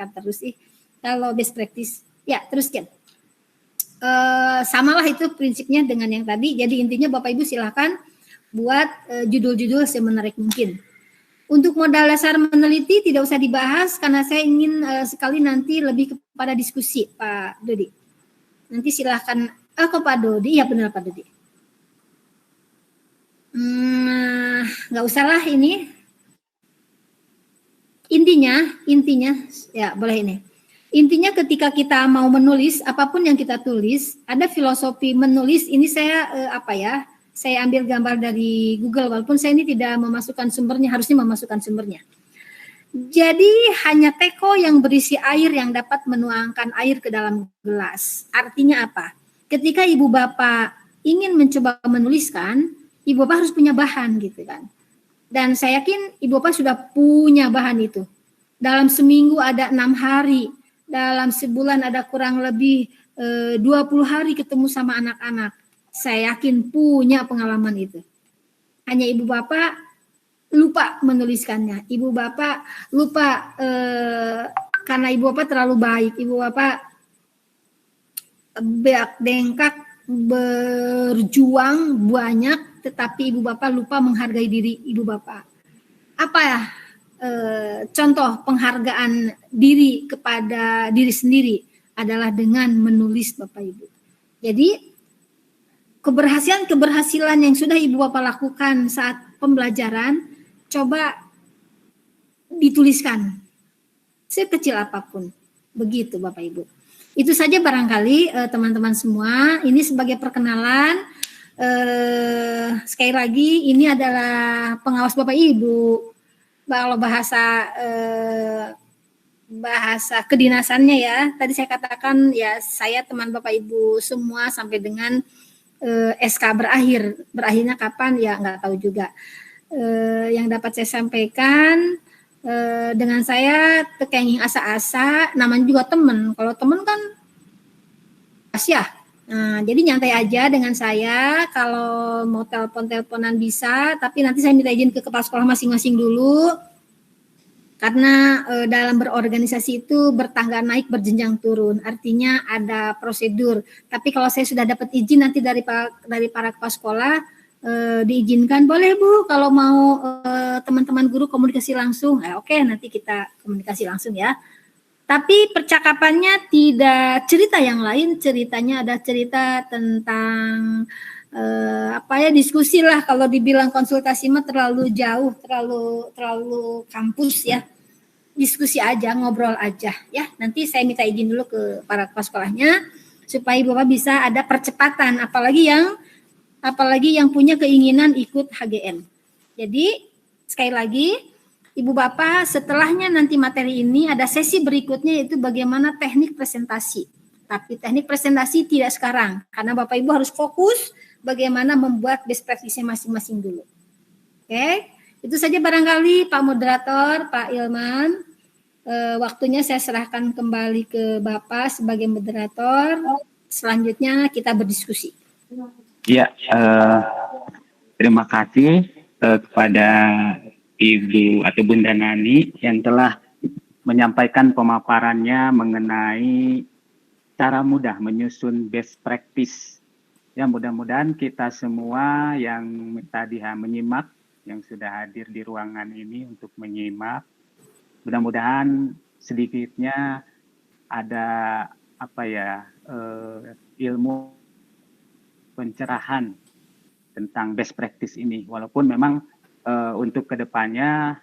terus sih. Kalau best practice. Ya, teruskan. Samalah itu prinsipnya dengan yang tadi. Jadi intinya Bapak Ibu silakan buat judul-judul semenarik mungkin. Untuk modal dasar meneliti tidak usah dibahas karena saya ingin sekali nanti lebih kepada diskusi Pak Dodi. Nanti silakan ke Pak Dodi. Ya benar Pak Dodi. Nggak usah lah ini. Intinya ya boleh ini. Intinya ketika kita mau menulis apapun yang kita tulis, ada filosofi menulis. Ini saya saya ambil gambar dari Google, walaupun saya ini tidak memasukkan sumbernya, harusnya memasukkan sumbernya. Jadi hanya teko yang berisi air yang dapat menuangkan air ke dalam gelas. Artinya apa? Ketika ibu bapak ingin mencoba menuliskan, ibu bapak harus punya bahan gitu kan. Dan saya yakin ibu bapak sudah punya bahan itu. Dalam seminggu ada 6 hari, dalam sebulan ada kurang lebih 20 hari ketemu sama anak-anak. Saya yakin punya pengalaman itu. Hanya ibu bapak lupa menuliskannya. Ibu bapak lupa karena ibu bapak terlalu baik. Ibu bapak bengkak berjuang banyak, tetapi ibu bapak lupa menghargai diri ibu bapak. Apa ya contoh penghargaan diri kepada diri sendiri adalah dengan menulis Bapak Ibu. Jadi keberhasilan yang sudah ibu bapak lakukan saat pembelajaran coba dituliskan sekecil apapun. Begitu Bapak Ibu. Itu saja barangkali teman-teman semua. Ini sebagai perkenalan. Sekali lagi ini adalah pengawas Bapak Ibu. Kalau bahasa kedinasannya ya. Tadi saya katakan ya saya teman Bapak Ibu semua sampai dengan SK berakhir. Berakhirnya kapan ya nggak tahu juga. Yang dapat saya sampaikan dengan saya tekenging asa-asa, namanya juga teman. Kalau teman kan ya. Nah, jadi nyantai aja dengan saya. Kalau mau telepon-teleponan bisa, tapi nanti saya minta izin ke kepala sekolah masing-masing dulu. Karena dalam berorganisasi itu bertangga naik berjenjang turun. Artinya ada prosedur. Tapi kalau saya sudah dapat izin nanti dari para kepala sekolah, diizinkan boleh Bu kalau mau teman-teman guru komunikasi langsung. Oke, nanti kita komunikasi langsung ya. Tapi percakapannya tidak cerita yang lain, ceritanya ada cerita tentang diskusi lah. Kalau dibilang konsultasi mah terlalu jauh, terlalu kampus ya. Diskusi aja, ngobrol aja ya. Nanti saya minta izin dulu ke para kepala sekolahnya supaya Bapak bisa ada percepatan, apalagi yang apalagi yang punya keinginan ikut HGN. Jadi sekali lagi, Ibu Bapak, setelahnya nanti materi ini ada sesi berikutnya, yaitu bagaimana teknik presentasi. Tapi teknik presentasi tidak sekarang, karena Bapak Ibu harus fokus bagaimana membuat best practice-nya masing-masing dulu. Oke, itu saja barangkali Pak Moderator, Pak Ilman. Waktunya saya serahkan kembali ke Bapak sebagai moderator. Selanjutnya kita berdiskusi. Ya, terima kasih kepada Ibu atau Bunda Nani yang telah menyampaikan pemaparannya mengenai cara mudah menyusun best practice. Ya, mudah-mudahan kita semua yang tadi menyimak, yang sudah hadir di ruangan ini untuk menyimak, mudah-mudahan sedikitnya ada ilmu pencerahan tentang best practice ini. Walaupun memang untuk kedepannya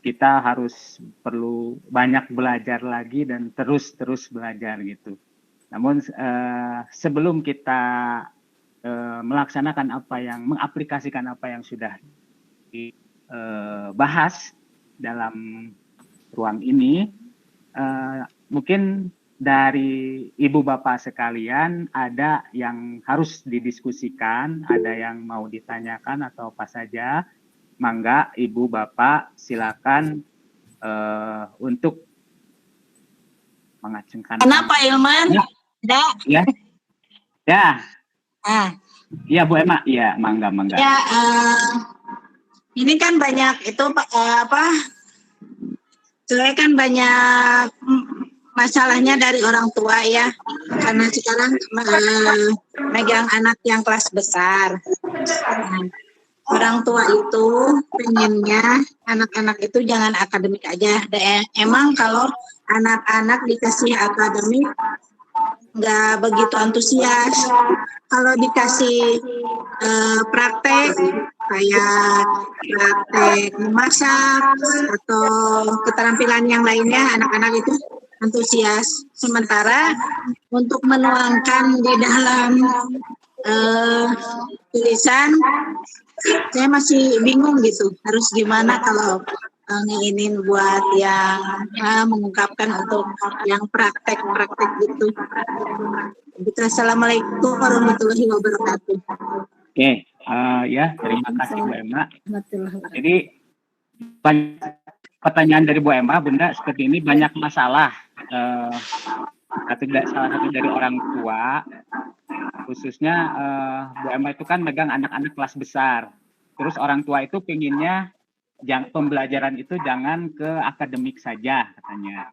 kita harus perlu banyak belajar lagi dan terus belajar gitu. Namun sebelum kita melaksanakan mengaplikasikan apa yang sudah dibahas dalam ruang ini, mungkin dari Ibu Bapak sekalian ada yang harus didiskusikan, ada yang mau ditanyakan atau apa saja. Mangga Ibu Bapak silakan untuk mengacungkan. Kenapa Ilman? Ada? Ya. Ya. Iya Bu Emma, iya mangga. Ya, ini kan banyak itu saya kan banyak masalahnya dari orang tua ya, karena sekarang megang anak yang kelas besar. Orang tua itu pengennya anak-anak itu jangan akademik aja. Emang kalau anak-anak dikasih akademik nggak begitu antusias. Kalau dikasih praktek kayak praktek memasak atau keterampilan yang lainnya, anak-anak itu antusias. Sementara untuk menuangkan di dalam tulisan, saya masih bingung gitu, harus gimana kalau ingin buat yang mengungkapkan untuk yang praktek-praktek gitu. Assalamualaikum warahmatullahi wabarakatuh. Oke, ya terima kasih Bu Emma. Jadi pertanyaan dari Bu Emma, Bunda, seperti ini banyak masalah. Salah satu dari orang tua, khususnya Bu Emma itu kan megang anak-anak kelas besar. Terus orang tua itu pengennya pembelajaran itu jangan ke akademik saja katanya.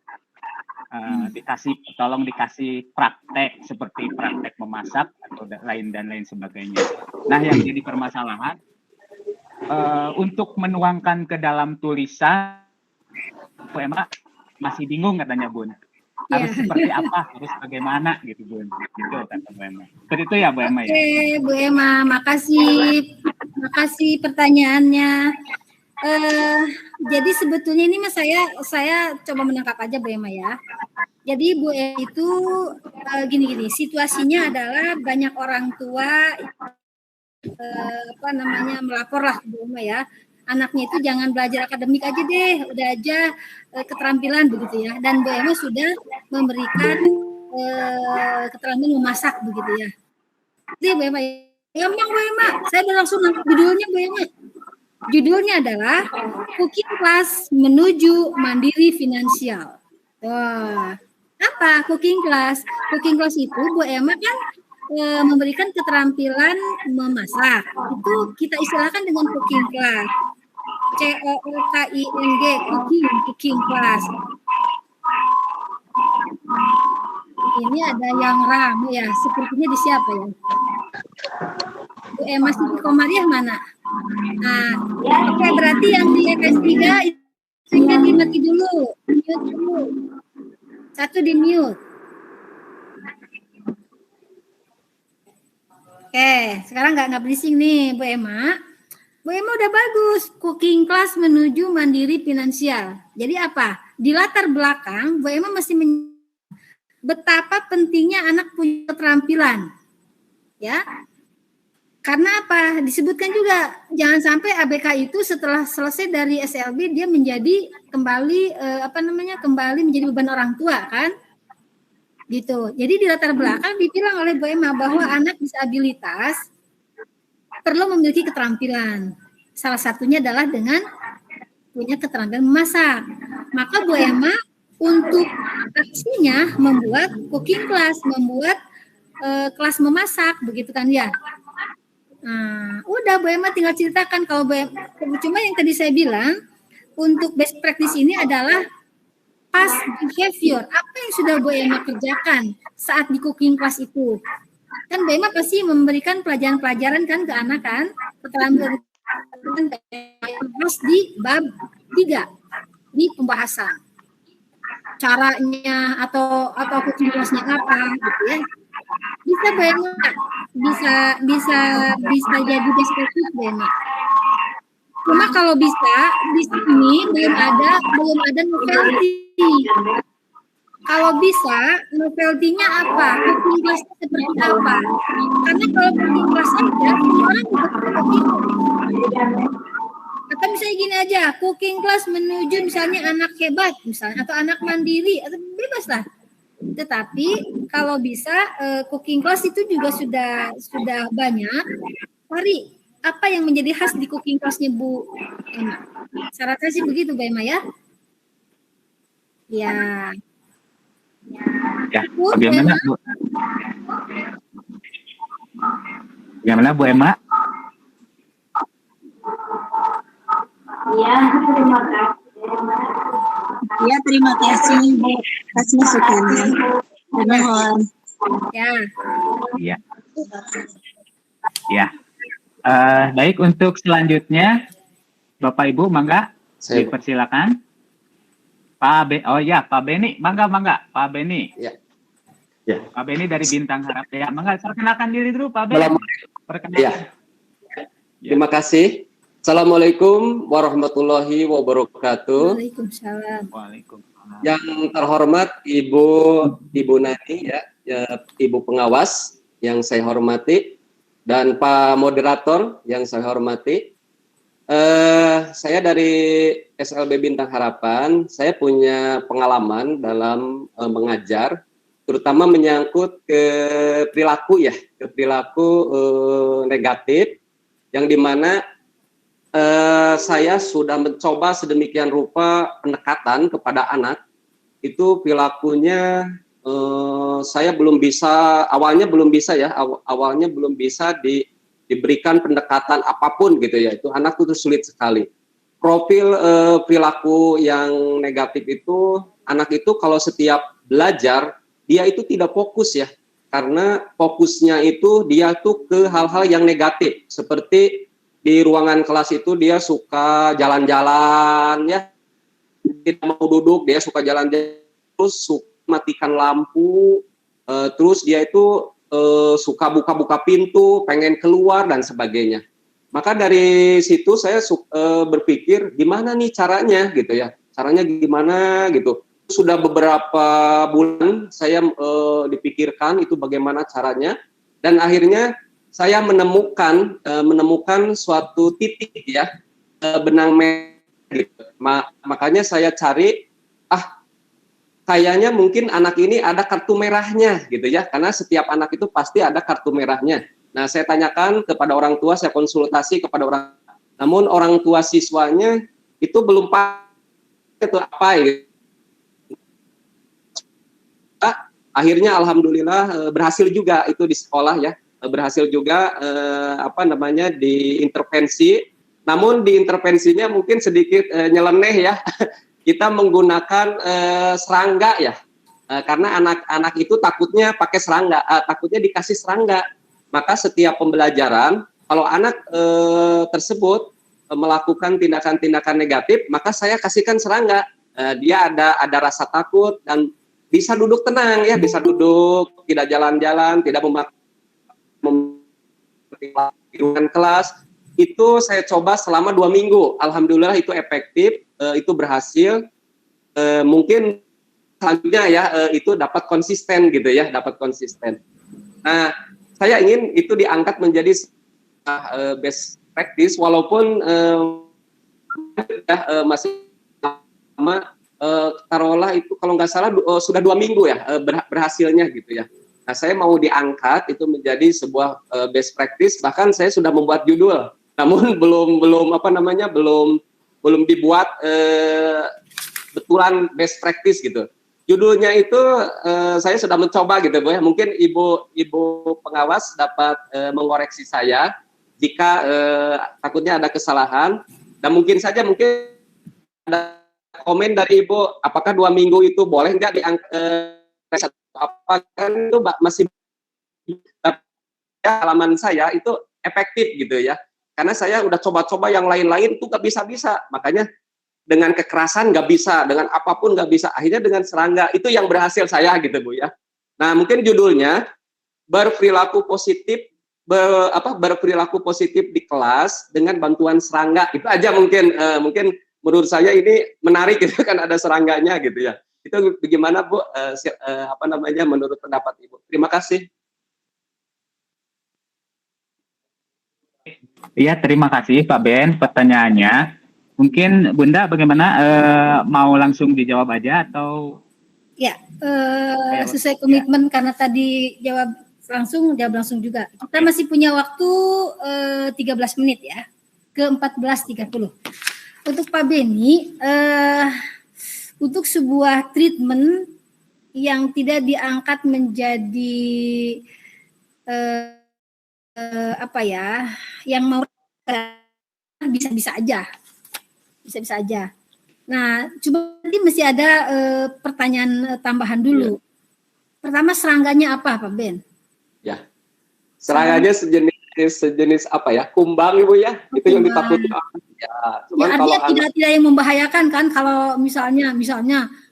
Tolong dikasih praktek seperti praktek memasak atau lain sebagainya. Nah, yang jadi permasalahan untuk menuangkan ke dalam tulisan, Bu Emma masih bingung katanya, Bun. Harus seperti apa, harus bagaimana gitu, Bun. Gitu kata Bu Emma. Seperti itu ya, Bu Emma ya. Oke, Bu Emma, makasih pertanyaannya. Jadi sebetulnya ini saya coba menangkap aja Bu Emma ya. Jadi Bu Emma itu gini, situasinya adalah banyak orang tua melapor lah Bu Emma ya. Anaknya itu jangan belajar akademik aja deh, udah aja keterampilan begitu ya. Dan Bu Emma sudah memberikan keterampilan memasak begitu ya. Jadi Bu Emma, gampang Bu Emma, saya langsung judulnya Bu Emma. Judulnya adalah Cooking Class Menuju Mandiri Finansial. Wah, apa Cooking Class? Cooking Class itu Bu Emma kan memberikan keterampilan memasak. Itu kita istilahkan dengan Cooking Class. COOKING, Cooking Class. Ini ada yang rame ya, sepertinya di siapa ya? Bu Emma Siti Komariah mana? Nah, oke, berarti yang di EKS 3 istrinya dimati dulu. Mute dulu. Satu di mute. Oke, sekarang nggak berising nih Bu Emma. Bu Emma udah bagus. Cooking Class Menuju Mandiri Finansial. Jadi apa? Di latar belakang Bu Emma masih betapa pentingnya anak punya keterampilan. Ya. Karena apa? Disebutkan juga jangan sampai ABK itu setelah selesai dari SLB dia menjadi kembali kembali menjadi beban orang tua kan? Gitu. Jadi di latar belakang dibilang oleh Bu Emma bahwa anak disabilitas perlu memiliki keterampilan. Salah satunya adalah dengan punya keterampilan memasak. Maka Bu Emma untuk aksinya membuat cooking class, membuat kelas memasak, begitu kan ya? Nah, udah Bu Emma tinggal ceritakan kalau Bu Emma, cuma yang tadi saya bilang untuk best practice ini adalah past behavior, apa yang sudah Bu Emma kerjakan saat di cooking class itu. Kan Bu Emma pasti memberikan pelajaran-pelajaran kan ke anak kan, keterampilan di bab 3 di pembahasan. Caranya atau cooking class-nya apa gitu ya. Bisa Bu Emma, bisa jadi best practice Bu Emma. Cuma kalau bisa di sini belum ada novelty. Kalau bisa novelty-nya apa? Cooking class-nya seperti apa? Karena kalau cooking class aja orang juga atau misalnya gini aja, cooking class menuju misalnya anak hebat misalnya atau anak mandiri atau bebas lah. Tetapi kalau bisa cooking class itu juga sudah banyak. Cari apa yang menjadi khas di cooking class-nya Bu Emma. Syaratnya sih begitu Bu Emma ya. Ya. Ya, bagaimana Bu? Bagaimana Bu Emma? Ya, terima kasih. Ya, terima kasih atas masukannya. Mohon. Ya. Ya. Ya. Baik, untuk selanjutnya Bapak Ibu mangga dipersilakan. Pak Beni, mangga Pak Beni. Ya. Ya. Pak Beni dari Bintang Harap. Ya, mangga perkenalkan diri dulu Pak Beni. Perkenalkan. Ya. Terima kasih. Assalamualaikum warahmatullahi wabarakatuh. Waalaikumsalam. Waalaikumsalam. Yang terhormat Ibu Nani ya, Ibu pengawas yang saya hormati dan Pak moderator yang saya hormati. Saya dari SLB Bintang Harapan, saya punya pengalaman dalam mengajar, terutama menyangkut ke perilaku negatif, yang dimana saya sudah mencoba sedemikian rupa pendekatan kepada anak, itu perilakunya saya awalnya belum bisa diberikan pendekatan apapun gitu ya, itu anak itu sulit sekali. Profil perilaku yang negatif itu, anak itu kalau setiap belajar, dia itu tidak fokus ya, karena fokusnya itu dia tuh ke hal-hal yang negatif, seperti di ruangan kelas itu dia suka jalan-jalan ya, tidak mau duduk, dia suka jalan-jalan, terus suka matikan lampu, terus dia itu suka buka-buka pintu, pengen keluar dan sebagainya. Maka dari situ saya berpikir gimana nih caranya gitu ya, caranya gimana gitu. Sudah beberapa bulan saya dipikirkan itu bagaimana caranya, dan akhirnya saya menemukan suatu titik ya, benang merah gitu. Makanya saya cari, kayaknya mungkin anak ini ada kartu merahnya gitu ya, karena setiap anak itu pasti ada kartu merahnya. Nah, saya tanyakan kepada orang tua, saya konsultasi kepada orang, namun orang tua siswanya itu belum paham itu apa gitu. Akhirnya alhamdulillah berhasil juga itu di sekolah ya. Berhasil juga diintervensi, namun diintervensinya mungkin sedikit nyeleneh ya. Kita menggunakan serangga ya, karena anak-anak itu takutnya pakai serangga, takutnya dikasih serangga. Maka setiap pembelajaran kalau anak tersebut melakukan tindakan-tindakan negatif, maka saya kasihkan serangga. Dia ada rasa takut dan bisa duduk tenang ya, bisa duduk, tidak jalan-jalan, tidak memakai lingkungan kelas. Itu saya coba selama 2 minggu. Alhamdulillah itu efektif, itu berhasil. Mungkin selanjutnya ya itu dapat konsisten gitu ya, dapat konsisten. Nah, saya ingin itu diangkat menjadi best practice walaupun masih lama, taruhlah itu kalau nggak salah sudah 2 minggu ya berhasilnya gitu ya. Nah, saya mau diangkat itu menjadi sebuah best practice, bahkan saya sudah membuat judul, namun belum dibuat betulan best practice gitu. Judulnya itu saya sudah mencoba gitu Bu ya. Mungkin ibu pengawas dapat mengoreksi saya jika takutnya ada kesalahan, dan mungkin ada komen dari ibu, apakah 2 minggu itu boleh nggak diangkat? Apa kan itu masih halaman saya itu efektif gitu ya, karena saya udah coba-coba yang lain-lain itu nggak bisa, makanya dengan kekerasan nggak bisa, dengan apapun nggak bisa, akhirnya dengan serangga itu yang berhasil saya gitu Bu ya. Nah, mungkin judulnya berperilaku positif di kelas dengan bantuan serangga, itu aja mungkin menurut saya ini menarik gitu kan, ada serangganya gitu ya. Itu bagaimana Bu, menurut pendapat Ibu? Terima kasih. Iya, terima kasih Pak Ben pertanyaannya. Mungkin Bunda bagaimana, mau langsung dijawab aja atau? Ya, sesuai komitmen karena tadi jawab langsung juga. Kita masih punya waktu 13 menit ya, ke 14.30. Untuk Pak Beni, untuk sebuah treatment yang tidak diangkat menjadi yang mau bisa aja. Nah, coba nanti masih ada pertanyaan tambahan dulu. Ya. Pertama, serangganya apa, Pak Ben? Ya, serangganya sejenis apa ya? Kumbang, Ibu ya? Itu yang ditakuti. Ya, cuman ya, kalau tidak yang membahayakan kan? Kalau misalnya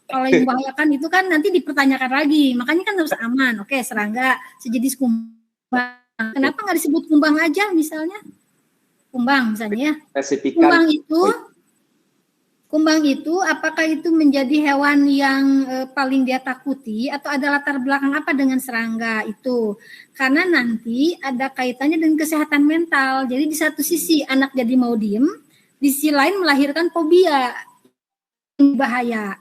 kalau yang membahayakan itu kan nanti dipertanyakan lagi. Makanya kan harus aman. Oke, serangga sejenis kumbang. Kenapa nggak disebut kumbang aja misalnya? Kumbang misalnya. Kumbang itu apakah itu menjadi hewan yang paling dia takuti atau ada latar belakang apa dengan serangga itu? Karena nanti ada kaitannya dengan kesehatan mental. Jadi di satu sisi anak jadi mau diem, di sisi lain melahirkan fobia yang bahaya.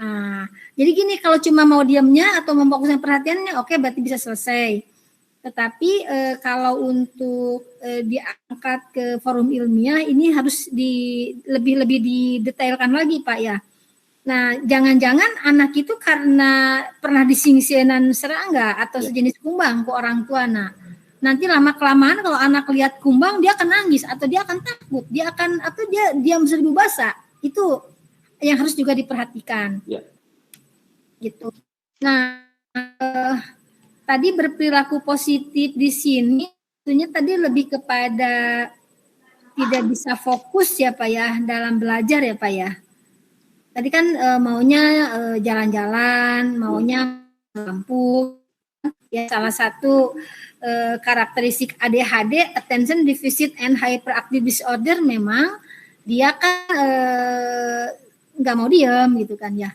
Nah, jadi gini, kalau cuma mau diemnya atau memfokuskan perhatiannya, oke, berarti bisa selesai. Tetapi kalau untuk diangkat ke forum ilmiah ini harus lebih didetailkan lagi Pak ya. Nah, jangan-jangan anak itu karena pernah disingsianan serangga atau sejenis kumbang ke orang tua. Nah, nanti lama-kelamaan kalau anak lihat kumbang dia akan nangis atau dia akan takut, dia diam seribu bahasa. Itu yang harus juga diperhatikan. Ya. Gitu. Nah, tadi berperilaku positif di sini tentunya tadi lebih kepada tidak bisa fokus ya Pak ya dalam belajar ya Pak ya. Tadi kan maunya jalan-jalan, maunya lampu. Ya, salah satu karakteristik ADHD, Attention Deficit and Hyperactive Disorder, memang dia kan nggak mau diam gitu kan ya.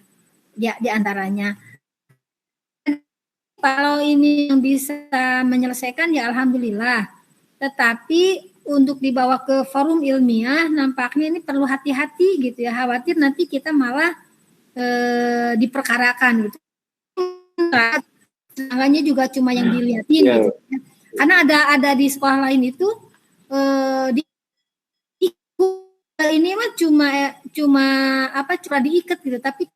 Dia di antaranya. Kalau ini yang bisa menyelesaikan ya alhamdulillah. Tetapi untuk dibawa ke forum ilmiah nampaknya ini perlu hati-hati gitu ya. Khawatir nanti kita malah diperkarakan gitu. Tangannya juga cuma yang dilihatin gitu. Karena ada di sekolah lain itu ini mah cuma diikat gitu, tapi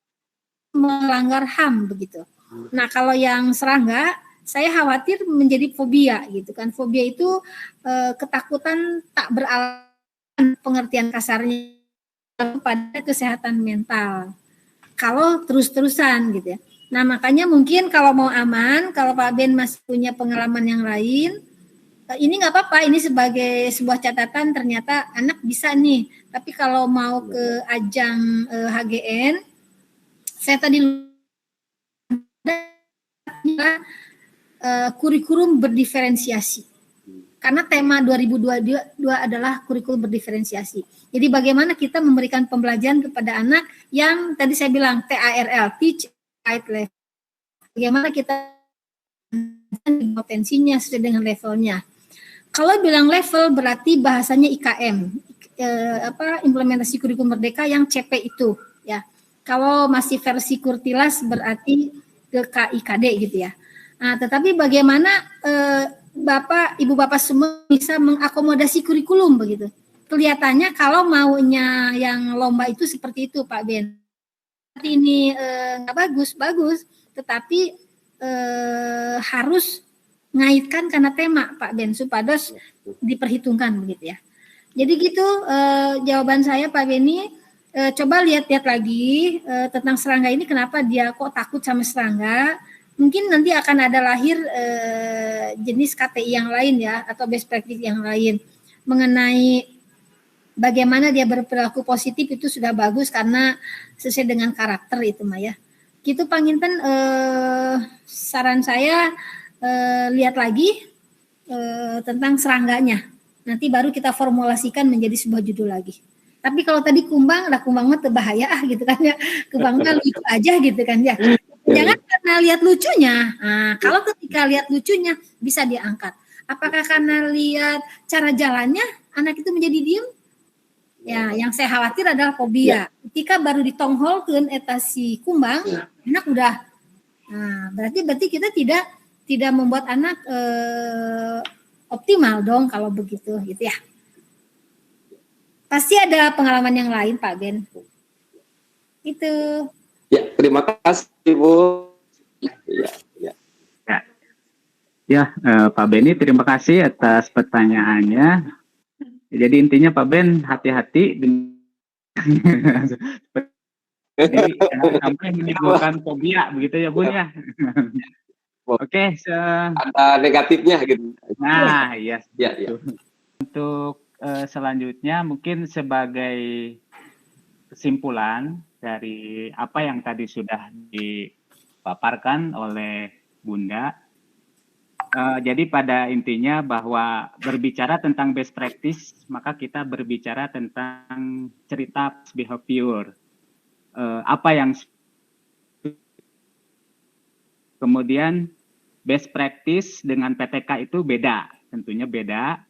melanggar HAM begitu. Nah, kalau yang serangga, saya khawatir menjadi fobia gitu kan. Fobia itu ketakutan tak beralasan, pengertian kasarnya pada kesehatan mental. Kalau terus-terusan gitu ya. Nah, makanya mungkin kalau mau aman, kalau Pak Ben masih punya pengalaman yang lain, ini nggak apa-apa, ini sebagai sebuah catatan ternyata anak bisa nih. Tapi kalau mau ke ajang HGN, saya tadi kurikulum berdiferensiasi. Karena tema 2022 adalah kurikulum berdiferensiasi. Jadi bagaimana kita memberikan pembelajaran kepada anak yang tadi saya bilang TARL, teach, guide, level. Bagaimana kita potensinya sesuai dengan levelnya. Kalau bilang level berarti bahasanya IKM, implementasi kurikulum merdeka yang CP itu ya. Kalau masih versi Kurtilas berarti ke KIKD gitu ya. Nah, tetapi bagaimana Bapak, Ibu Bapak semua bisa mengakomodasi kurikulum begitu? Kelihatannya kalau maunya yang lomba itu seperti itu Pak Ben. Ini nggak bagus, tetapi harus ngaitkan karena tema Pak Ben Supados diperhitungkan begitu ya. Jadi gitu jawaban saya Pak Beni. Coba lihat-lihat lagi tentang serangga ini, kenapa dia kok takut sama serangga. Mungkin nanti akan ada lahir jenis KTI yang lain ya, atau best practice yang lain. Mengenai bagaimana dia berperilaku positif itu sudah bagus karena sesuai dengan karakter itu mah ya. Gitu Panginten, saran saya lihat lagi tentang serangganya. Nanti baru kita formulasikan menjadi sebuah judul lagi. Tapi kalau tadi kumbang mah bahaya gitu kan ya. Kumbang mah lucu aja gitu kan ya. Jangan karena lihat lucunya. Nah, kalau ketika lihat lucunya bisa diangkat. Apakah karena lihat cara jalannya anak itu menjadi diem? Ya, yang saya khawatir adalah fobia. Ketika baru ditongholkeun eta si kumbang, anak udah. Nah, berarti kita tidak membuat anak optimal dong kalau begitu gitu ya. Pasti ada pengalaman yang lain Pak Ben. Itu. Ya, terima kasih Ibu. Pak Beni, terima kasih atas pertanyaannya. Jadi intinya Pak Ben, hati-hati jadi sampai menimbulkan fobia begitu ya Bun ya. Oke, ada negatifnya gitu. Nah, iya. Ya. Untuk selanjutnya mungkin sebagai kesimpulan dari apa yang tadi sudah dipaparkan oleh Bunda. Jadi pada intinya bahwa berbicara tentang best practice, maka kita berbicara tentang cerita behavior. Apa yang kemudian best practice dengan PTK itu beda, tentunya beda.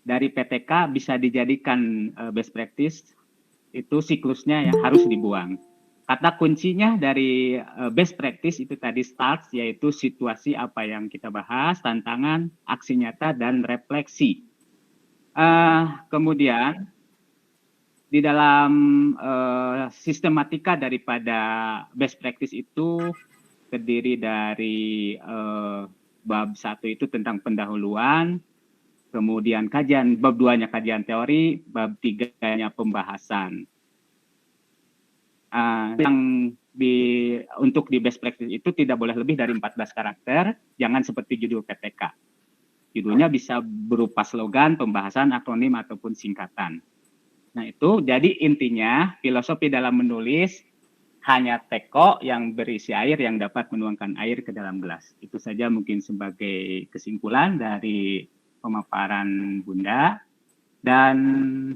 Dari PTK bisa dijadikan best practice, itu siklusnya yang harus dibuang. Kata kuncinya dari best practice itu tadi starts, yaitu situasi apa yang kita bahas, tantangan, aksi nyata, dan refleksi. Kemudian di dalam sistematika daripada best practice itu terdiri dari bab 1 itu tentang pendahuluan, kemudian kajian, bab 2-nya kajian teori, bab 3-nya pembahasan. Untuk di best practice itu tidak boleh lebih dari 14 karakter, jangan seperti judul PTK. Judulnya bisa berupa slogan, pembahasan, akronim, ataupun singkatan. Nah itu, jadi intinya filosofi dalam menulis hanya teko yang berisi air yang dapat menuangkan air ke dalam gelas. Itu saja mungkin sebagai kesimpulan dari pemaparan Bunda. Dan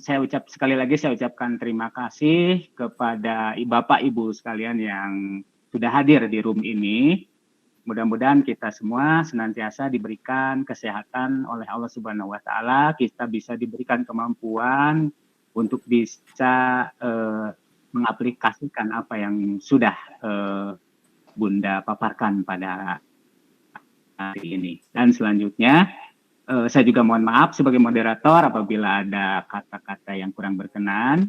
saya ucapkan terima kasih kepada Bapak Ibu sekalian yang sudah hadir di room ini. Mudah-mudahan kita semua senantiasa diberikan kesehatan oleh Allah Subhanahu wa taala, kita bisa diberikan kemampuan untuk bisa mengaplikasikan apa yang sudah Bunda paparkan pada hari ini. Dan selanjutnya saya juga mohon maaf sebagai moderator apabila ada kata-kata yang kurang berkenan.